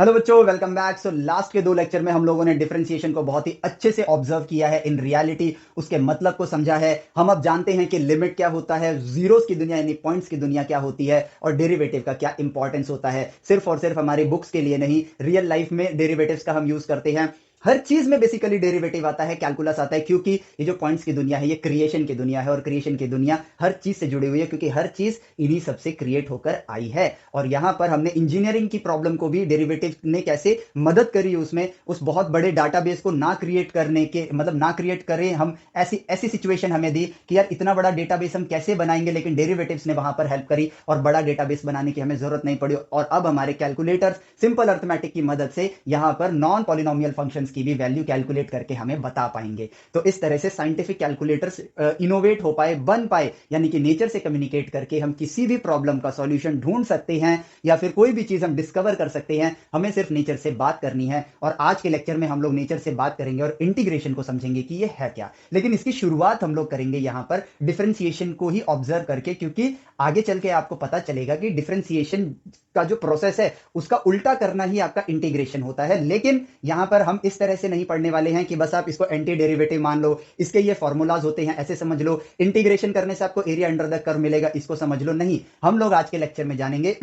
Hello बच्चों, welcome back. So last के दो लेक्चर में हम लोगों ने डिफरेंशिएशन को बहुत ही अच्छे से ऑब्जर्व किया है, इन रियलिटी उसके मतलब को समझा है। हम अब जानते हैं कि लिमिट क्या होता है, जीरोस की दुनिया यानी पॉइंट्स की दुनिया क्या होती है, और डेरिवेटिव का क्या इंपॉर्टेंस होता है। सिर्फ और सिर्फ हमारी बुक्स के लिए नहीं, रियल लाइफ में डेरिवेटिव्स का हम यूज करते हैं। हर चीज में बेसिकली डेरिवेटिव आता है, कैलकुलस आता है, क्योंकि ये जो पॉइंट्स की दुनिया है ये क्रिएशन की दुनिया है, और क्रिएशन की दुनिया हर चीज से जुड़ी हुई है, क्योंकि हर चीज इन्हीं सबसे क्रिएट होकर आई है। और यहां पर हमने इंजीनियरिंग की प्रॉब्लम को भी डेरिवेटिव ने कैसे मदद करी उसमें, उस बहुत बड़े डाटाबेस को ना क्रिएट करने के मतलब ना क्रिएट करें हम, ऐसी ऐसी सिचुएशन हमें दी कि यार इतना बड़ा डेटाबेस हम कैसे बनाएंगे, लेकिन डेरिवेटिव्स ने वहां पर हेल्प करी और बड़ा डेटाबेस बनाने की हमें जरूरत नहीं पड़ी। और अब हमारे कैलकुलेटर्स सिंपल अर्थमेटिक की मदद से यहां पर नॉन पॉलिनोमियल फंक्शंस की भी वैल्यू कैलकुलेट करके हमें बता पाएंगे। तो इस तरह से साइंटिफिक कैलकुलेटर्स इनोवेट हो पाए, बन पाए, यानी कि नेचर से कम्युनिकेट करके हम किसी भी प्रॉब्लम का सॉल्यूशन ढूंढ सकते हैं, या फिर कोई भी चीज हम डिस्कवर कर सकते हैं। हमें सिर्फ नेचर से बात करनी है। और आज के लेक्चर में हम लोग नेचर से बात करेंगे और इंटीग्रेशन को समझेंगे कि ये है क्या। लेकिन इसकी शुरुआत हम लोग करेंगे यहां पर डिफरेंशिएशन को ही ऑब्जर्व करके, क्योंकि आगे चल के आपको पता चलेगा कि डिफरेंशिएशन का जो प्रोसेस है उसका उल्टा करना ही आपका इंटीग्रेशन होता है। लेकिन यहां पर हम इस तरह से नहीं पढ़ने वाले हैं कि बस आप इसको एंटी डेरिवेटिव मान लो, इसके ये फॉर्मूलाज होते हैं ऐसे समझ लो, इंटीग्रेशन करने से आपको एरिया अंडर द कर्व मिलेगा इसको समझ लो। नहीं, हम लोग आज के लेक्चर में जानेंगे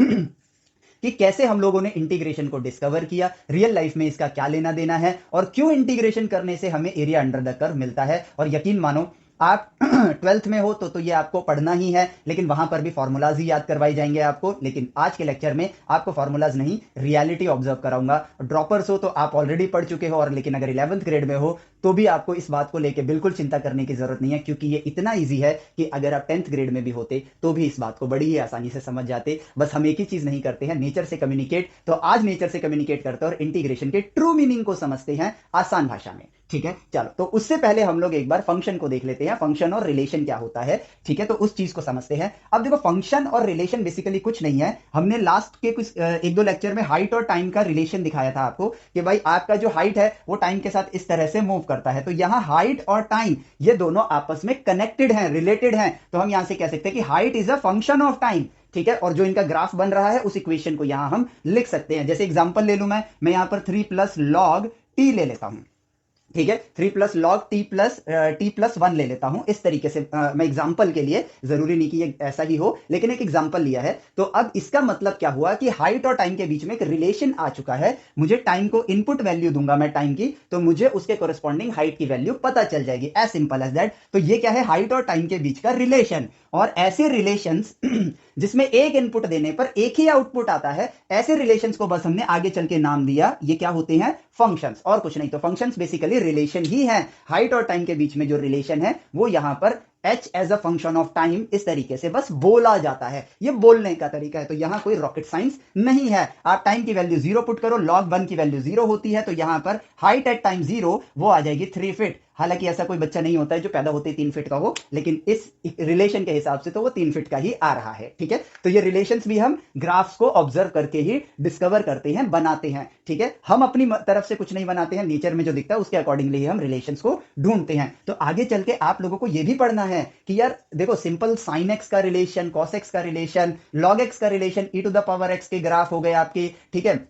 कि कैसे हम लोगों ने इंटीग्रेशन को डिस्कवर किया, रियल लाइफ में इसका क्या लेना देना है, और क्यों इंटीग्रेशन करने से हमें एरिया अंडर द कर्व मिलता है। और यकीन मानो, आप ट्वेल्थ में हो तो ये आपको पढ़ना ही है, लेकिन वहां पर भी फॉर्मूलाज ही याद करवाई जाएंगे आपको। लेकिन आज के लेक्चर में आपको फॉर्मूलाज नहीं, रियलिटी ऑब्जर्व कराऊंगा। ड्रॉपर्स हो तो आप ऑलरेडी पढ़ चुके हो, और लेकिन अगर 11th ग्रेड में हो तो भी आपको इस बात को लेकर बिल्कुल चिंता करने की जरूरत नहीं है, क्योंकि ये इतना ईजी है कि अगर आप 10th ग्रेड में भी होते तो भी इस बात को बड़ी ही आसानी से समझ जाते। बस हम एक ही चीज नहीं करते हैं, नेचर से कम्युनिकेट। तो आज नेचर से कम्युनिकेट करते हैं और इंटीग्रेशन के ट्रू मीनिंग को समझते हैं आसान भाषा में। ठीक है, चलो तो उससे पहले हम लोग एक बार फंक्शन को देख लेते हैं, फंक्शन और रिलेशन क्या होता है। ठीक है, तो उस चीज को समझते हैं। अब देखो, फंक्शन और रिलेशन बेसिकली कुछ नहीं है। हमने लास्ट के कुछ एक दो लेक्चर में हाइट और टाइम का रिलेशन दिखाया था आपको, कि भाई आपका जो हाइट है वो टाइम के साथ इस तरह से मूव करता है। तो यहां हाइट और टाइम ये दोनों आपस में कनेक्टेड हैं, रिलेटेड हैं। तो हम यहां से कह सकते हैं कि height is a function of time. ठीक है, और जो इनका ग्राफ बन रहा है उस इक्वेशन को यहां हम लिख सकते हैं। जैसे एग्जांपल ले लूं मैं यहां पर 3 प्लस लॉग टी ले लेता हूं। ठीक है, 3 plus log T plus one ले लेता हूं। इस तरीके से मैं एग्जांपल के लिए, जरूरी नहीं कि ये ऐसा ही हो, लेकिन एक एग्जांपल लिया है। तो अब इसका मतलब क्या हुआ कि हाइट और टाइम के बीच में एक रिलेशन आ चुका है। मुझे टाइम को इनपुट वैल्यू दूंगा मैं टाइम की, तो मुझे उसके कोरेस्पॉन्डिंग हाइट की वैल्यू पता चल जाएगी। As simple as that. तो ये क्या है, हाइट और टाइम के बीच का रिलेशन। और ऐसे रिलेशंस जिसमें एक इनपुट देने पर एक ही आउटपुट आता है, ऐसे रिलेशंस को बस हमने आगे चल के नाम दिया, ये क्या होते हैं, फंक्शंस, और कुछ नहीं। तो फंक्शंस बेसिकली रिलेशन ही है। हाइट और टाइम के बीच में जो रिलेशन है वो यहां पर H as a function of time इस तरीके से बस बोला जाता है। ये बोलने का तरीका है, तो यहां कोई रॉकेट साइंस नहीं है। आप टाइम की वैल्यू 0 पुट करो, लॉग 1 की वैल्यू 0 होती है, तो यहां पर हाइट एट टाइम 0 वो आ जाएगी 3 फीट। हालांकि ऐसा कोई बच्चा नहीं होता है जो पैदा होते 3 फीट का हो, लेकिन इस रिलेशन के हिसाब से तो वो 3 फीट का ही आ रहा है। ठीक है, तो ये रिलेशंस भी हम ग्राफ्स को ऑब्जर्व करके ही डिस्कवर करते हैं, बनाते हैं। ठीक है, हम अपनी तरफ से कुछ नहीं बनाते हैं, नेचर में जो दिखता है उसके अकॉर्डिंगली हम रिलेशंस को ढूंढते हैं। तो आगे चल के आप लोगों को यह भी पढ़ना है कि यार देखो, सिंपल साइन एक्स का रिलेशन, कॉस एक्स का रिलेशन, लॉग एक्स का relation, e to the power x के ग्राफ हो गए आपके। ठीक है,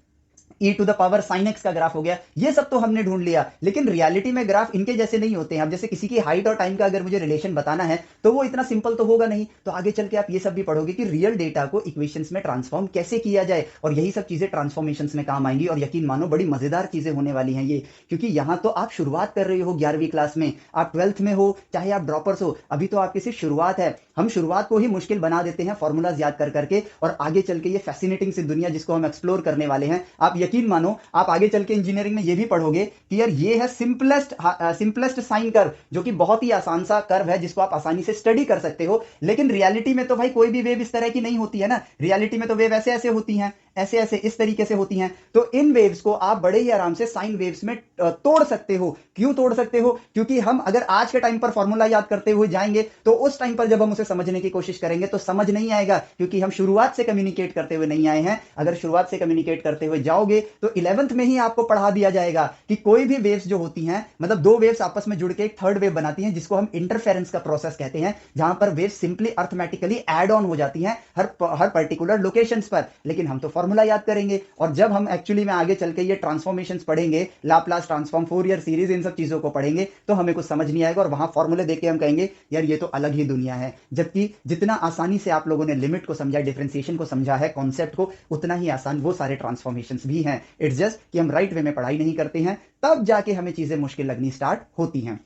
e to the power sine x का ग्राफ हो गया। ये सब तो हमने ढूंढ लिया, लेकिन रियलिटी में ग्राफ इनके जैसे नहीं होते हैं। अब जैसे किसी की हाइट और टाइम का अगर मुझे रिलेशन बताना है तो वो इतना सिंपल तो होगा नहीं। तो आगे चल के आप ये सब भी पढ़ोगे कि रियल डेटा को इक्वेशंस में ट्रांसफॉर्म कैसे किया जाए, और यही सब चीजें ट्रांसफॉर्मेशंस में काम आएंगी। और यकीन मानो, बड़ी मजेदार चीजें होने वाली हैं ये, क्योंकि यहां तो आप शुरुआत कर रहे हो 11वीं क्लास में, आप 12th में हो, चाहे आप ड्रॉपर्स हो, अभी तो आपकी सिर्फ शुरुआत है। हम शुरुआत को ही मुश्किल बना देते हैं फॉर्मूलाज याद कर करके, और आगे चल के ये फैसिनेटिंग सी दुनिया जिसको हम एक्सप्लोर करने वाले हैं, आप यकीन मानो आप आगे चल के इंजीनियरिंग में ये भी पढ़ोगे कि यार ये है सिंपलेस्ट साइन कर्व, जो कि बहुत ही आसान सा कर्व है जिसको आप आसानी से स्टडी कर सकते हो। लेकिन रियलिटी में तो भाई कोई भी वेव इस तरह की नहीं होती है ना। रियलिटी में तो वेव ऐसे ऐसे होती हैं, ऐसे ऐसे इस तरीके से होती हैं। तो इन वेव्स को आप बड़े ही आराम से साइन वेव्स में तोड़ सकते हो। क्यों तोड़ सकते हो? क्योंकि हम अगर आज के टाइम पर फॉर्मूला याद करते हुए जाएंगे तो उस टाइम पर जब हम उसे समझने की कोशिश करेंगे तो समझ नहीं आएगा, क्योंकि हम शुरुआत से कम्युनिकेट करते हुए नहीं आए हैं। अगर शुरुआत से कम्युनिकेट करते हुए जाओगे पढ़ोगे तो 11th में ही आपको पढ़ा दिया जाएगा कि कोई भी वेव्स जो होती हैं, मतलब दो वेव्स आपस में जुड़ के एक थर्ड वेव बनाती हैं, जिसको हम इंटरफेरेंस का प्रोसेस कहते हैं, जहां पर वेव सिंपली अर्थमेटिकली एड ऑन हो जाती हैं हर पर्टिकुलर लोकेशंस पर। लेकिन हम तो फॉर्मूला याद करेंगे, और जब हम एक्चुअली में आगे चल के ये ट्रांसफॉर्मेशंस पढ़ेंगे, लाप्लास ट्रांसफॉर्म, फोरियर सीरीज, इन सब चीजों को पढ़ेंगे तो हमें कुछ समझ नहीं आएगा, और वहां फॉर्मूले देख के हम कहेंगे यार ये तो अलग ही दुनिया है। जबकि जितना आसानी से आप लोगों ने लिमिट को समझा, डिफरेंशिएशन को समझा है, कॉन्सेप्ट को, उतना ही आसान वो सारे ट्रांसफॉर्मेशंस भी हैं। इट्स जस्ट कि हम राइट वे में पढ़ाई नहीं करते हैं, तब जाके हमें चीजें मुश्किल लगनी स्टार्ट होती हैं।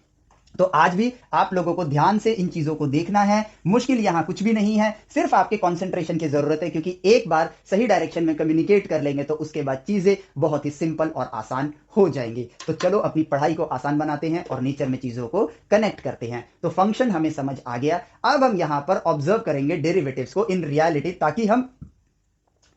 तो आज भी आप लोगों को ध्यान से इन चीजों को देखना है। मुश्किल यहां कुछ भी नहीं है, सिर्फ आपके कंसंट्रेशन की जरूरत है, क्योंकि एक बार सही डायरेक्शन में कम्युनिकेट कर लेंगे तो उसके बाद चीजें बहुत ही सिंपल और आसान हो जाएंगी। तो चलो अपनी पढ़ाई को आसान बनाते हैं और नेचर में चीजों को कनेक्ट करते हैं। तो फंक्शन हमें समझ आ गया। अब हम यहां पर ऑब्जर्व करेंगे डेरिवेटिव्स को इन रियलिटी, ताकि हम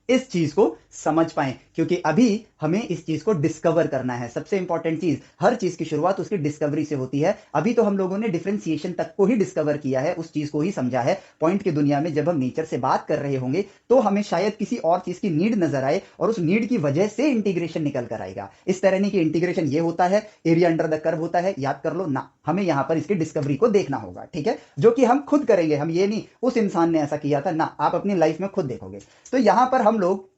इस चीज को समझ पाए, क्योंकि अभी हमें इस चीज को डिस्कवर करना है। सबसे इंपॉर्टेंट चीज, हर चीज की शुरुआत उसकी डिस्कवरी से होती है। अभी तो हम लोगों ने डिफरेंशिएशन तक को ही डिस्कवर किया है, उस चीज को ही समझा है। पॉइंट की दुनिया में जब हम नेचर से बात कर रहे होंगे तो हमें शायद किसी और चीज की नीड नजर आए, और उस नीड की वजह से इंटीग्रेशन निकल कर आएगा। इस तरह नहीं कि इंटीग्रेशन ये होता है, एरिया अंडर द कर्व होता है, याद कर लो ना। हमें यहां पर इसकी डिस्कवरी को देखना होगा, ठीक है, जो कि हम खुद करेंगे। हम ये नहीं उस इंसान ने ऐसा किया था ना, आप अपनी लाइफ में खुद देखोगे। तो यहां पर हम लोग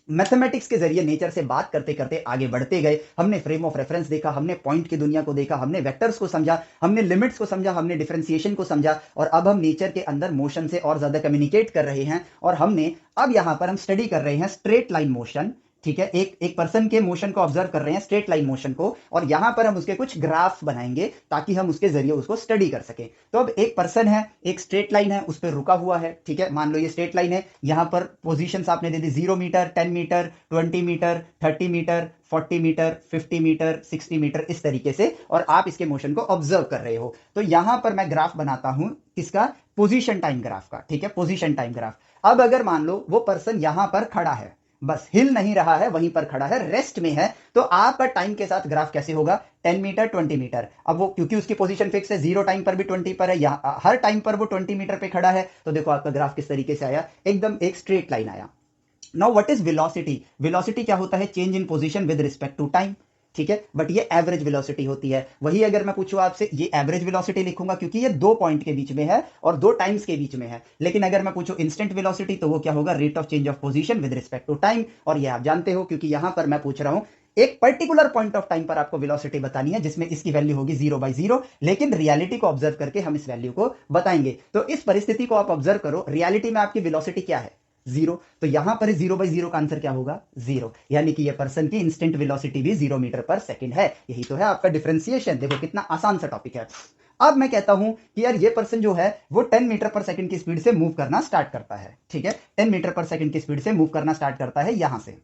मैथमेटिक्स के जरिए नेचर से बात करते करते आगे बढ़ते गए। हमने फ्रेम ऑफ रेफरेंस देखा, हमने पॉइंट की दुनिया को देखा, हमने वेक्टर्स को समझा, हमने लिमिट्स को समझा, हमने डिफरेंशिएशन को समझा, और अब हम नेचर के अंदर मोशन से और ज्यादा कम्युनिकेट कर रहे हैं। और हमने अब यहां पर हम स्टडी कर रहे हैं स्ट्रेट लाइन मोशन, ठीक है, एक पर्सन के मोशन को ऑब्जर्व कर रहे हैं, स्ट्रेट लाइन मोशन को, और यहां पर हम उसके कुछ ग्राफ्स बनाएंगे ताकि हम उसके जरिए उसको स्टडी कर सकें। तो अब एक पर्सन है, एक स्ट्रेट लाइन है, उस पर रुका हुआ है, ठीक है, मान लो ये स्ट्रेट लाइन है। यहां पर पोजीशंस आपने दे दी 0 metre, 10 metre, 20 metre, 30 metre, 40 metre, 50 metre, 60 metre, इस तरीके से, और आप इसके मोशन को ऑब्जर्व कर रहे हो। तो यहां पर मैं ग्राफ बनाता हूं किसका, पोजीशन टाइम ग्राफ का, ठीक है, पोजीशन टाइम ग्राफ। अब अगर मान लो वो पर्सन यहां पर खड़ा है, बस हिल नहीं रहा है, वहीं पर खड़ा है, रेस्ट में है, तो आपका टाइम के साथ ग्राफ कैसे होगा, 10 मीटर, 20 मीटर। अब वो क्योंकि उसकी पोजीशन फिक्स है, 0 टाइम पर भी 20 पर है, या हर टाइम पर वो 20 मीटर पे खड़ा है, तो देखो आपका ग्राफ किस तरीके से आया, एकदम एक स्ट्रेट लाइन आया। Now what is velocity? Velocity क्या होता है, change in position with respect to time, ठीक है, बट ये एवरेज वेलोसिटी होती है। वही अगर मैं पूछूं आपसे, ये एवरेज वेलोसिटी लिखूंगा क्योंकि ये दो पॉइंट के बीच में है और दो टाइम्स के बीच में है। लेकिन अगर मैं पूछूं इंस्टेंट वेलोसिटी, तो वो क्या होगा, rate of change of position with respect to time. और ये आप जानते हो, क्योंकि यहां पर मैं पूछ रहा हूं एक पर्टिकुलर पॉइंट ऑफ टाइम पर आपको वेलोसिटी बतानी है, जिसमें इसकी वैल्यू होगी 0/0, लेकिन रियलिटी को ऑब्जर्व करके हम इस वैल्यू को बताएंगे। तो इस परिस्थिति को आप ऑब्जर्व करो, रियलिटी में आपकी वेलोसिटी क्या है, 0। तो यहां पर 0/0 का आंसर क्या होगा, 0, यानी कि ये पर्सन की इंस्टेंट वेलोसिटी भी 0 मीटर पर सेकंड है। यही तो है आपका डिफरेंशिएशन। देखो कितना आसान सा टॉपिक है। अब मैं कहता हूं कि यार ये पर्सन जो है वो 10 मीटर पर सेकंड की स्पीड से मूव करना स्टार्ट करता है, ठीक है, 10 मीटर पर सेकंड की स्पीड से मूव करना स्टार्ट करता है यहां से,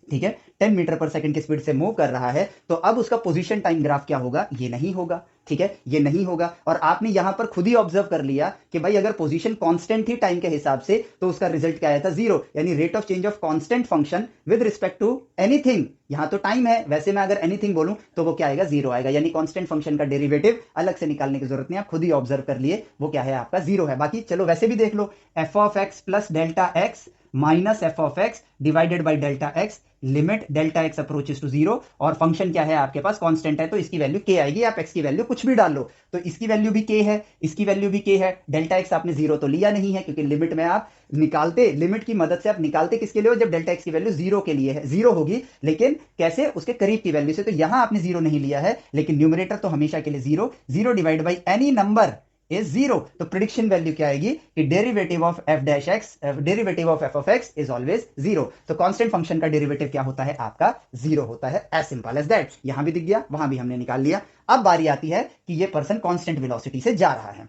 ठीक है, 10 मीटर पर सेकंड की स्पीड से मूव कर रहा है। तो अब उसका पोजीशन टाइम ग्राफ क्या होगा, ये नहीं होगा, ठीक है, ये नहीं होगा। और आपने यहां पर खुद ही ऑब्जर्व कर लिया कि भाई अगर पोजीशन कांस्टेंट थी टाइम के हिसाब से, तो उसका रिजल्ट क्या आया था, 0, यानी rate of change of constant function with respect to anything. यहां तो टाइम है, वैसे मैं अगर एनीथिंग बोलूं तो वो क्या आएगा, 0 आएगा, यानी कांस्टेंट फंक्शन का डेरिवेटिव अलग से निकालने की जरूरत नहीं, आप खुद ही ऑब्जर्व कर लिए, वो क्या है आपका 0 है। बाकी चलो वैसे भी देख लो, f of x plus delta x minus f of x divided by delta x, limit delta x approaches to 0, और फंक्शन क्या है आपके पास, कांस्टेंट है, तो इसकी वैल्यू के आएगी। आप एक्स की वैल्यू कुछ भी डाल लो, तो इसकी वैल्यू भी के है, इसकी वैल्यू भी के है। डेल्टा एक्स आपने 0 तो लिया नहीं है, क्योंकि लिमिट में आप निकालते, लिमिट की मदद से आप निकालते किसके लिए हो, जब डेल्टा एक्स की वैल्यू 0 के लिए है, 0 होगी, लेकिन कैसे, उसके करीब की वैल्यू से। तो यहां आपने 0 नहीं लिया है, लेकिन न्यूमरेटर तो हमेशा के लिए 0, 0 divide by any number is 0। तो प्रिडिक्शन वैल्यू क्या आएगी कि derivative of F dash x, derivative of F of X is always 0। तो कांस्टेंट फंक्शन का डेरिवेटिव क्या होता है आपका, 0 होता है, एज सिंपल एज दैट। यहां भी दिख गया, वहां भी हमने निकाल लिया। अब बारी आती है कि ये पर्सन कांस्टेंट वेलोसिटी से जा रहा है।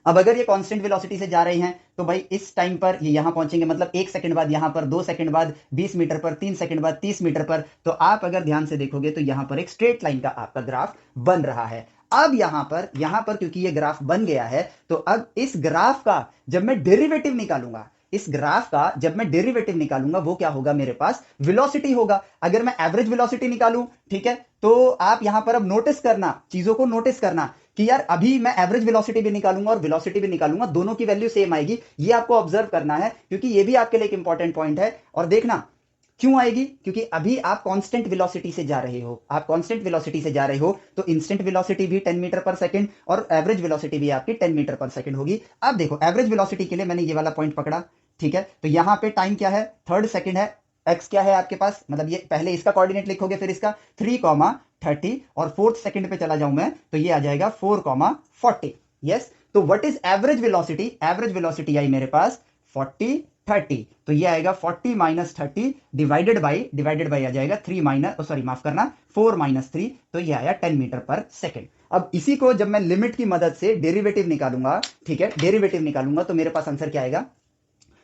अब अगर ये कांस्टेंट वेलोसिटी से जा रहे हैं तो भाई इस टाइम पर ये यहां पहुंचेंगे, मतलब 1 सेकंड बाद यहां पर, 2 सेकंड बाद 20 मीटर पर, 3 सेकंड बाद 30 मीटर पर। तो आप अगर ध्यान से देखोगे तो यहां पर एक स्ट्रेट लाइन का आपका ग्राफ बन रहा है। अब यहां पर क्योंकि ये ग्राफ बन गया है, तो अब इस ग्राफ का जब मैं डेरिवेटिव निकालूंगा, इस ग्राफ का जब मैं डेरिवेटिव निकालूंगा, वो क्या होगा, मेरे पास वेलोसिटी होगा। अगर मैं एवरेज वेलोसिटी निकालूं, ठीक है, तो आप यहां पर अब नोटिस करना, चीजों को नोटिस करना कि यार अभी मैं एवरेज वेलोसिटी भी निकालूंगा और वेलोसिटी भी निकालूंगा, दोनों की वैल्यू सेम आएगी। ये आपको ऑब्जर्व करना है, क्योंकि ये भी आपके लिए एक इंपॉर्टेंट पॉइंट है। और देखना क्यों आएगी? क्योंकि अभी आप कांस्टेंट वेलोसिटी से जा रहे हो, आप कांस्टेंट वेलोसिटी से जा रहे हो, तो इंस्टेंट वेलोसिटी भी 10 मीटर पर सेकंड और एवरेज वेलोसिटी भी आपकी 10 मीटर पर सेकंड होगी। अब देखो एवरेज वेलोसिटी के लिए मैंने ये वाला पॉइंट पकड़ा, ठीक है, तो यहां पे टाइम क्या है, थर्ड सेकंड है, एक्स क्या है आपके पास, मतलब ये पहले इसका कोऑर्डिनेट लिखोगे फिर इसका 3,30 और फोर्थ सेकंड पे चला जाऊं मैं तो ये आ जाएगा 4,40। यस, तो what is average velocity? Average velocity आई मेरे पास 40-30, तो ये आएगा 40 माइनस 30 डिवाइडेड बाई आ जाएगा 3 माइनस, सॉरी माफ करना, 4 माइनस 3, तो ये आया 10 मीटर पर सेकंड। अब इसी को जब मैं लिमिट की मदद से डेरिवेटिव निकालूंगा, ठीक है, डेरिवेटिव निकालूंगा तो मेरे पास आंसर क्या आएगा?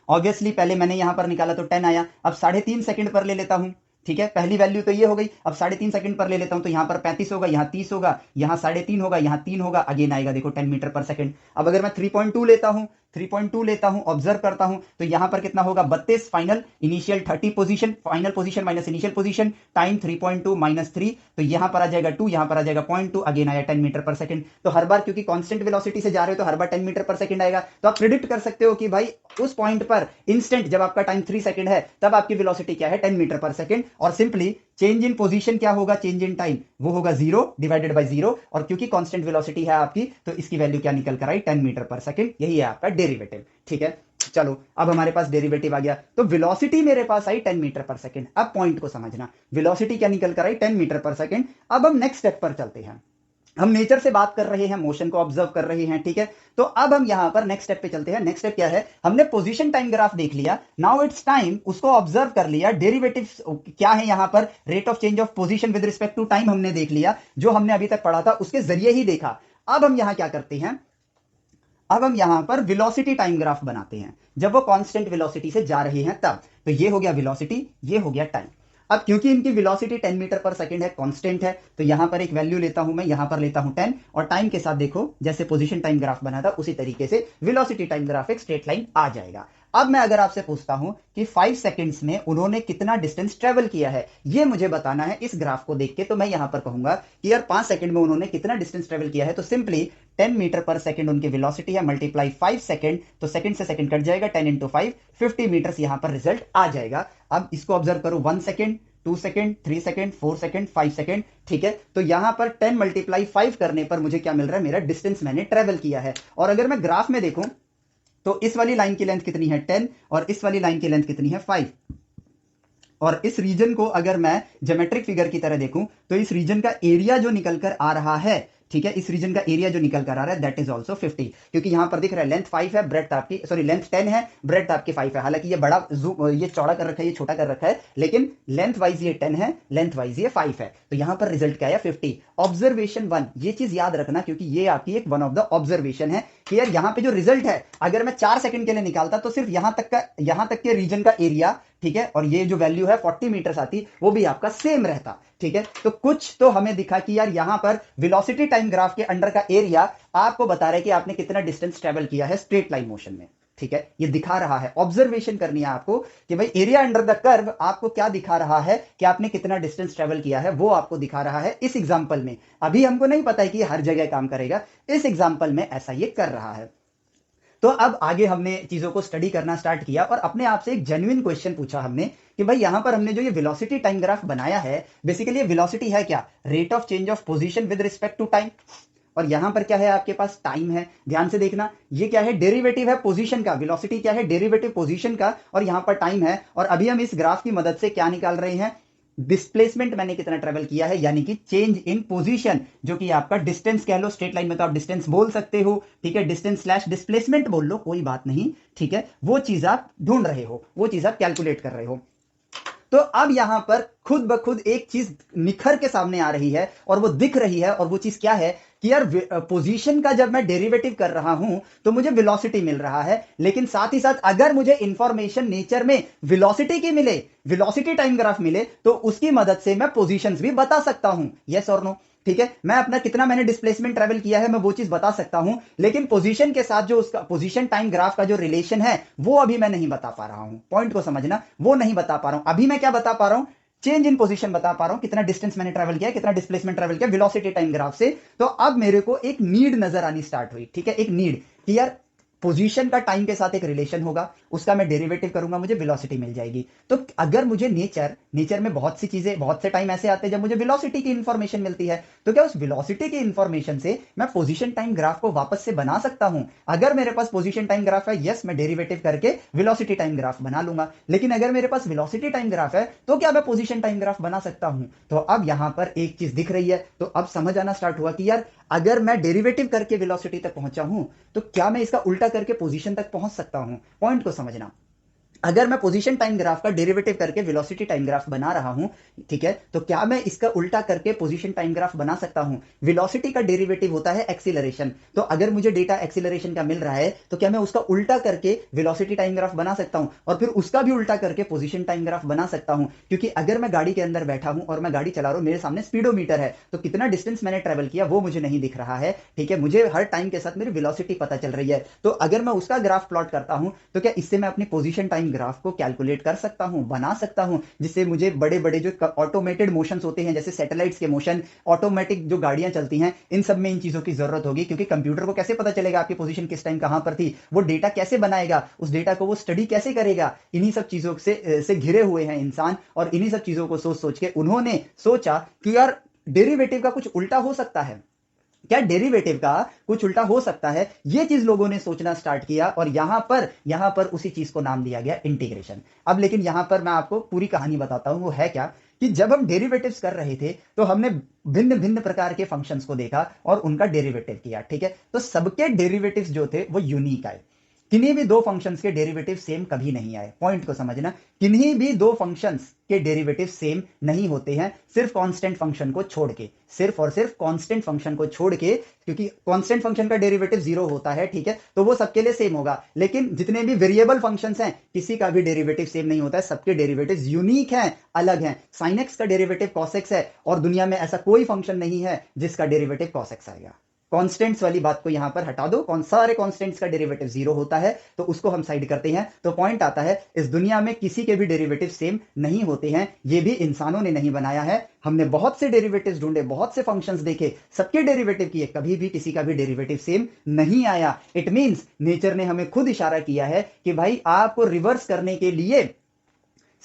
ऑब्वियसली पहले मैंने यहां पर निकाला तो 10 आया, अब 3.5 सेकंड पर ले लेता हूं, ठीक है, पहली वैल्यू तो ये हो गई, अब 3.5 सेकंड पर ले लेता हूं तो यहां पर 35 होगा, यहां 30 होगा, यहां 3.5 होगा, यहां 3 होगा, अगेन आएगा देखो 10 मीटर पर सेकंड। अब अगर मैं 3.2 लेता हूं, 3.2 लेता हूं, ऑब्जर्व करता हूं तो यहां पर कितना होगा 32 final, initial 30 position, final position minus initial position, time 3.2 minus 3, तो यहां पर आ जाएगा 2, यहां पर आ जाएगा 0.2, अगेन आया 10 मीटर पर सेकंड। तो हर बार क्योंकि कांस्टेंट वेलोसिटी से जा रहे हो तो हर बार 10 मीटर पर सेकंड आएगा, तो आप प्रिडिक्ट कर सकते हो कि भाई उस पॉइंट पर इंस्टेंट जब आपका टाइम 3 सेकंड है तब आपकी वेलोसिटी क्या है 10 मीटर पर सेकंड, और सिंपली चेंज इन पोजीशन क्या होगा, चेंज इन टाइम वो होगा 0 डिवाइडेड बाय 0, और क्योंकि कांस्टेंट वेलोसिटी है आपकी तो इसकी वैल्यू क्या निकल कर आई 10 मीटर पर सेकंड, यही है आपका डेरिवेटिव। ठीक है, चलो अब हमारे पास डेरिवेटिव आ गया, तो वेलोसिटी मेरे पास आई 10 मीटर पर सेकंड। अब पॉइंट को समझना, वेलोसिटी क्या निकल कर आई 10 मीटर पर सेकंड। अब हम नेक्स्ट स्टेप पर चलते हैं, हम नेचर से बात कर रहे हैं, मोशन को ऑब्जर्व कर रहे हैं, ठीक है, तो अब हम यहां पर नेक्स्ट स्टेप पे चलते हैं। नेक्स्ट स्टेप क्या है, हमने पोजीशन टाइम ग्राफ देख लिया, नाउ इट्स टाइम उसको ऑब्जर्व कर लिया, डेरिवेटिव क्या है यहां पर, rate of change of position with respect to time हमने देख लिया, जो हमने अभी तक पढ़ा था उसके जरिए ही देखा। अब हम यहां क्या करते हैं, अब हम यहां पर वेलोसिटी टाइम ग्राफ बनाते हैं, जब वो कांस्टेंट वेलोसिटी से जा रहे हैं तब। तो ये हो गया वेलोसिटी, ये हो गया टाइम। अब क्योंकि इनकी वेलोसिटी 10 मीटर पर सेकंड है, कांस्टेंट है, तो यहां पर एक वैल्यू लेता हूं मैं, यहां पर लेता हूं 10, और टाइम के साथ देखो जैसे पोजीशन टाइम ग्राफ बना था उसी तरीके से वेलोसिटी टाइम ग्राफ एक स्ट्रेट लाइन आ जाएगा। अब मैं अगर आपसे पूछता हूं कि 5 सेकंड्स में उन्होंने कितना डिस्टेंस ट्रेवल किया है, ये मुझे बताना है इस ग्राफ को देख के, तो मैं यहां पर कहूंगा कि यार 5 सेकंड में उन्होंने कितना डिस्टेंस ट्रेवल किया है, तो सिंपली 10 मीटर पर सेकंड उनकी वेलोसिटी है, मल्टीप्लाई 5 सेकंड, तो सेकंड से सेकंड कट जाएगा, 10 इंटू 5, 50 मीटर्स यहां पर रिजल्ट आ जाएगा। अब इसको ऑब्जर्व करो, 1 second, 2 second, 3 second, 4 second, 5 second, ठीक है, तो यहां पर 10 मल्टीप्लाई 5 करने पर मुझे क्या मिल रहा है, मेरा डिस्टेंस मैंने ट्रेवल किया है। और अगर मैं ग्राफ में देखूं तो इस वाली लाइन की लेंथ कितनी है 10, और इस वाली लाइन की लेंथ कितनी है 5, और इस रीजन को अगर मैं ज्योमेट्रिक फिगर की तरह देखूं तो इस रीजन का एरिया जो निकल कर आ रहा है, ठीक है, इस रीजन का एरिया जो निकल कर आ रहा है दैट इज आल्सो 50, क्योंकि यहां पर दिख रहा है लेंथ 5 है, ब्रेड्थ आपकी, सॉरी लेंथ 10 है, ब्रेड्थ आपकी 5 है, हालांकि ये बड़ा ये चौड़ा कर रखा है, ये छोटा कर रखा है, लेकिन लेंथ वाइज ये 10 है, लेंथ वाइज ये 5 है, तो यहां पर रिजल्ट क्या है 50। ऑब्जर्वेशन 1, ये चीज याद रखना क्योंकि ये आपकी एक वन ऑफ द ऑब्जर्वेशन है कि यार यहां पे जो रिजल्ट है अगर मैं 4 सेकंड के लिए निकालता तो सिर्फ यहां तक के रीजन का एरिया, ठीक है, और ये जो वैल्यू है 40 मीटर्स आती वो भी आपका सेम रहता, ठीक है, तो कुछ तो हमें दिखा कि यार यहां पर वेलोसिटी टाइम ग्राफ के अंडर का एरिया आपको बता रहा है कि आपने कितना डिस्टेंस ट्रेवल किया है स्ट्रेट लाइन मोशन में, ठीक है, ये दिखा रहा है, ऑब्जर्वेशन करनी है आपको कि भाई एरिया अंडर द कर्व आपको क्या दिखा रहा है कि आपने कितना डिस्टेंस ट्रेवल किया है, वो आपको दिखा रहा है इस एग्जांपल में। अभी हमको नहीं पता है कि हर जगह काम करेगा, इस एग्जांपल में ऐसा ये कर रहा है। तो अब आगे हमने चीजों को स्टडी करना स्टार्ट किया और अपने आप से एक जेन्युइन क्वेश्चन पूछा हमने कि भाई यहां पर हमने जो ये वेलोसिटी टाइम ग्राफ बनाया है, बेसिकली ये वेलोसिटी है क्या, rate of change of position with respect to time, और यहां पर क्या है आपके पास टाइम है, ध्यान से देखना, ये क्या है डेरिवेटिव है पोजीशन का, वेलोसिटी क्या है डेरिवेटिव पोजीशन का, और यहां पर टाइम है, और अभी हम इस ग्राफ की मदद से क्या निकाल रहे हैं, डिस्प्लेसमेंट मैंने कितना ट्रेवल किया है, यानी कि चेंज इन पोजीशन, जो कि आपका डिस्टेंस कह लो, स्ट्रेट लाइन में तो आप डिस्टेंस बोल सकते हो, ठीक है, डिस्टेंस स्लैश डिस्प्लेसमेंट बोल लो, कोई बात नहीं, ठीक है, वो चीज आप ढूंढ रहे हो, वो चीज आप कैलकुलेट कर रहे हो। तो अब यहां पर खुद ब खुद एक चीज निखर के सामने आ रही है और वो दिख रही है, और वो चीज क्या है कि यार पोजीशन का जब मैं डेरिवेटिव कर रहा हूं तो मुझे वेलोसिटी मिल रहा है, लेकिन साथ ही साथ अगर मुझे इंफॉर्मेशन नेचर में वेलोसिटी की मिले, वेलोसिटी टाइम ग्राफ मिले, तो उसकी मदद से मैं पोजीशंस भी बता सकता हूं, यस और नो, ठीक है, मैं अपना कितना मैंने डिस्प्लेसमेंट ट्रेवल किया है मैं वो चीज बता सकता हूं, लेकिन पोजीशन के साथ जो उसका पोजीशन टाइम ग्राफ का जो रिलेशन है वो अभी मैं नहीं बता पा रहा हूं, पॉइंट को समझना, वो नहीं बता पा रहा हूं। अभी मैं क्या बता पा रहा हूं, चेंज इन पोजीशन बता पा रहा हूं, कितना डिस्टेंस मैंने ट्रेवल किया, कितना डिस्प्लेसमेंट ट्रेवल किया वेलोसिटी टाइम ग्राफ से। तो अब मेरे को एक नीड नजर आनी स्टार्ट हुई, ठीक है, एक नीड कि यार पोजीशन का टाइम के साथ एक रिलेशन होगा, उसका मैं डेरिवेटिव करूंगा, मुझे वेलोसिटी मिल जाएगी। तो अगर मुझे नेचर में बहुत सी चीजें, बहुत से टाइम ऐसे आते हैं जब मुझे वेलोसिटी की इंफॉर्मेशन मिलती है, तो क्या उस वेलोसिटी की इंफॉर्मेशन से मैं पोजीशन टाइम ग्राफ को वापस से बना सकता हूं? अगर मेरे पास पोजीशन टाइम ग्राफ है, यस, मैं डेरिवेटिव करके वेलोसिटी टाइम ग्राफ बना लूंगा। लेकिन अगर मेरे पास वेलोसिटी टाइम ग्राफ है, तो क्या मैं पोजीशन टाइम ग्राफ बना सकता हूं? तो अब यहां पर एक चीज दिख रही है, तो अब समझ आना स्टार्ट हुआ कि यार अगर मैं डेरिवेटिव करके वेलोसिटी तक पहुंचा हूं, तो क्या मैं इसका उल्टा करके पोजीशन तक पहुंच सकता हूं? पॉइंट को समझना। अगर मैं पोजीशन टाइम ग्राफ का डेरिवेटिव करके वेलोसिटी टाइम ग्राफ बना रहा हूं, ठीक है, तो क्या मैं इसका उल्टा करके पोजीशन टाइम ग्राफ बना सकता हूं? वेलोसिटी का डेरिवेटिव होता है एक्सीलरेशन, तो अगर मुझे डेटा एक्सीलरेशन का मिल रहा है, तो क्या मैं उसका उल्टा करके वेलोसिटी टाइम ग्राफ बना सकता हूं और फिर उसका भी उल्टा करके पोजीशन टाइम ग्राफ बना सकता हूं? क्योंकि अगर मैं गाड़ी के अंदर बैठा हूं और मैं गाड़ी चला रहा हूं, मेरे सामने स्पीडोमीटर है, तो कितना डिस्टेंस मैंने ट्रेवल किया वो मुझे नहीं दिख रहा है, ठीक है, मुझे हर टाइम के साथ मेरी वेलोसिटी पता चल रही है। तो अगर मैं उसका ग्राफ प्लॉट करता हूं, तो क्या इससे मैं अपनी पोजीशन टाइम ग्राफ को कैलकुलेट कर सकता हूं, बना सकता हूं, जिससे मुझे बड़े बड़े जो ऑटोमेटेड मोशंस होते हैं, जैसे सैटेलाइट्स के मोशन, ऑटोमेटिक जो गाड़ियां चलती हैं, इन सब में इन चीजों की जरूरत होगी। क्योंकि कंप्यूटर को कैसे पता चलेगा आपकी पोजीशन किस टाइम कहां पर थी? वो डेटा कैसे बनाएगा, उस डेटा को वो स्टडी कैसे करेगा? इन्हीं सब चीजों से घिरे हुए हैं इंसान, और इन्हीं सब चीजों को सोच सोच के उन्होंने सोचा कि यार डेरिवेटिव का कुछ उल्टा हो सकता है। क्या डेरिवेटिव का कुछ उल्टा हो सकता है? ये चीज लोगों ने सोचना स्टार्ट किया, और यहां पर उसी चीज को नाम दिया गया इंटीग्रेशन। अब लेकिन यहां पर मैं आपको पूरी कहानी बताता हूं, वो है क्या कि जब हम डेरिवेटिव्स कर रहे थे, तो हमने भिन्न भिन्न प्रकार के फंक्शंस को देखा और उनका डेरिवेटिव किया, ठीक है। तो सबके डेरिवेटिव्स जो थे वो यूनिक आए। किन्हीं भी दो फंक्शंस के डेरिवेटिव सेम कभी नहीं आए। पॉइंट को समझना, किन्हीं भी दो फंक्शंस के डेरिवेटिव सेम नहीं होते हैं, सिर्फ कांस्टेंट फंक्शन को छोड़ के, सिर्फ और सिर्फ कांस्टेंट फंक्शन को छोड़ के, क्योंकि कांस्टेंट फंक्शन का डेरिवेटिव 0 होता है, ठीक है, तो वो सबके लिए सेम होगा। लेकिन जितने भी वेरिएबल फंक्शंस हैं, किसी का भी डेरिवेटिव सेम नहीं होता है, सबके डेरिवेटिव्स यूनिक हैं, अलग हैं। sin x का डेरिवेटिव cos x है, और दुनिया में ऐसा कोई फंक्शन नहीं है जिसका डेरिवेटिव cos x आएगा। कांस्टेंट्स वाली बात को यहां पर हटा दो, कौन सारे कांस्टेंट्स का डेरिवेटिव 0 होता है, तो उसको हम साइड करते हैं। तो पॉइंट आता है, इस दुनिया में किसी के भी डेरिवेटिव सेम नहीं होते हैं। ये भी इंसानों ने नहीं बनाया है, हमने बहुत से डेरिवेटिव्स ढूंढे, बहुत से फंक्शंस देखे, सबके डेरिवेटिव किए, कभी भी किसी का भी डेरिवेटिव सेम नहीं आया। इट मींस नेचर ने हमें खुद इशारा किया है कि भाई आपको रिवर्स करने के लिए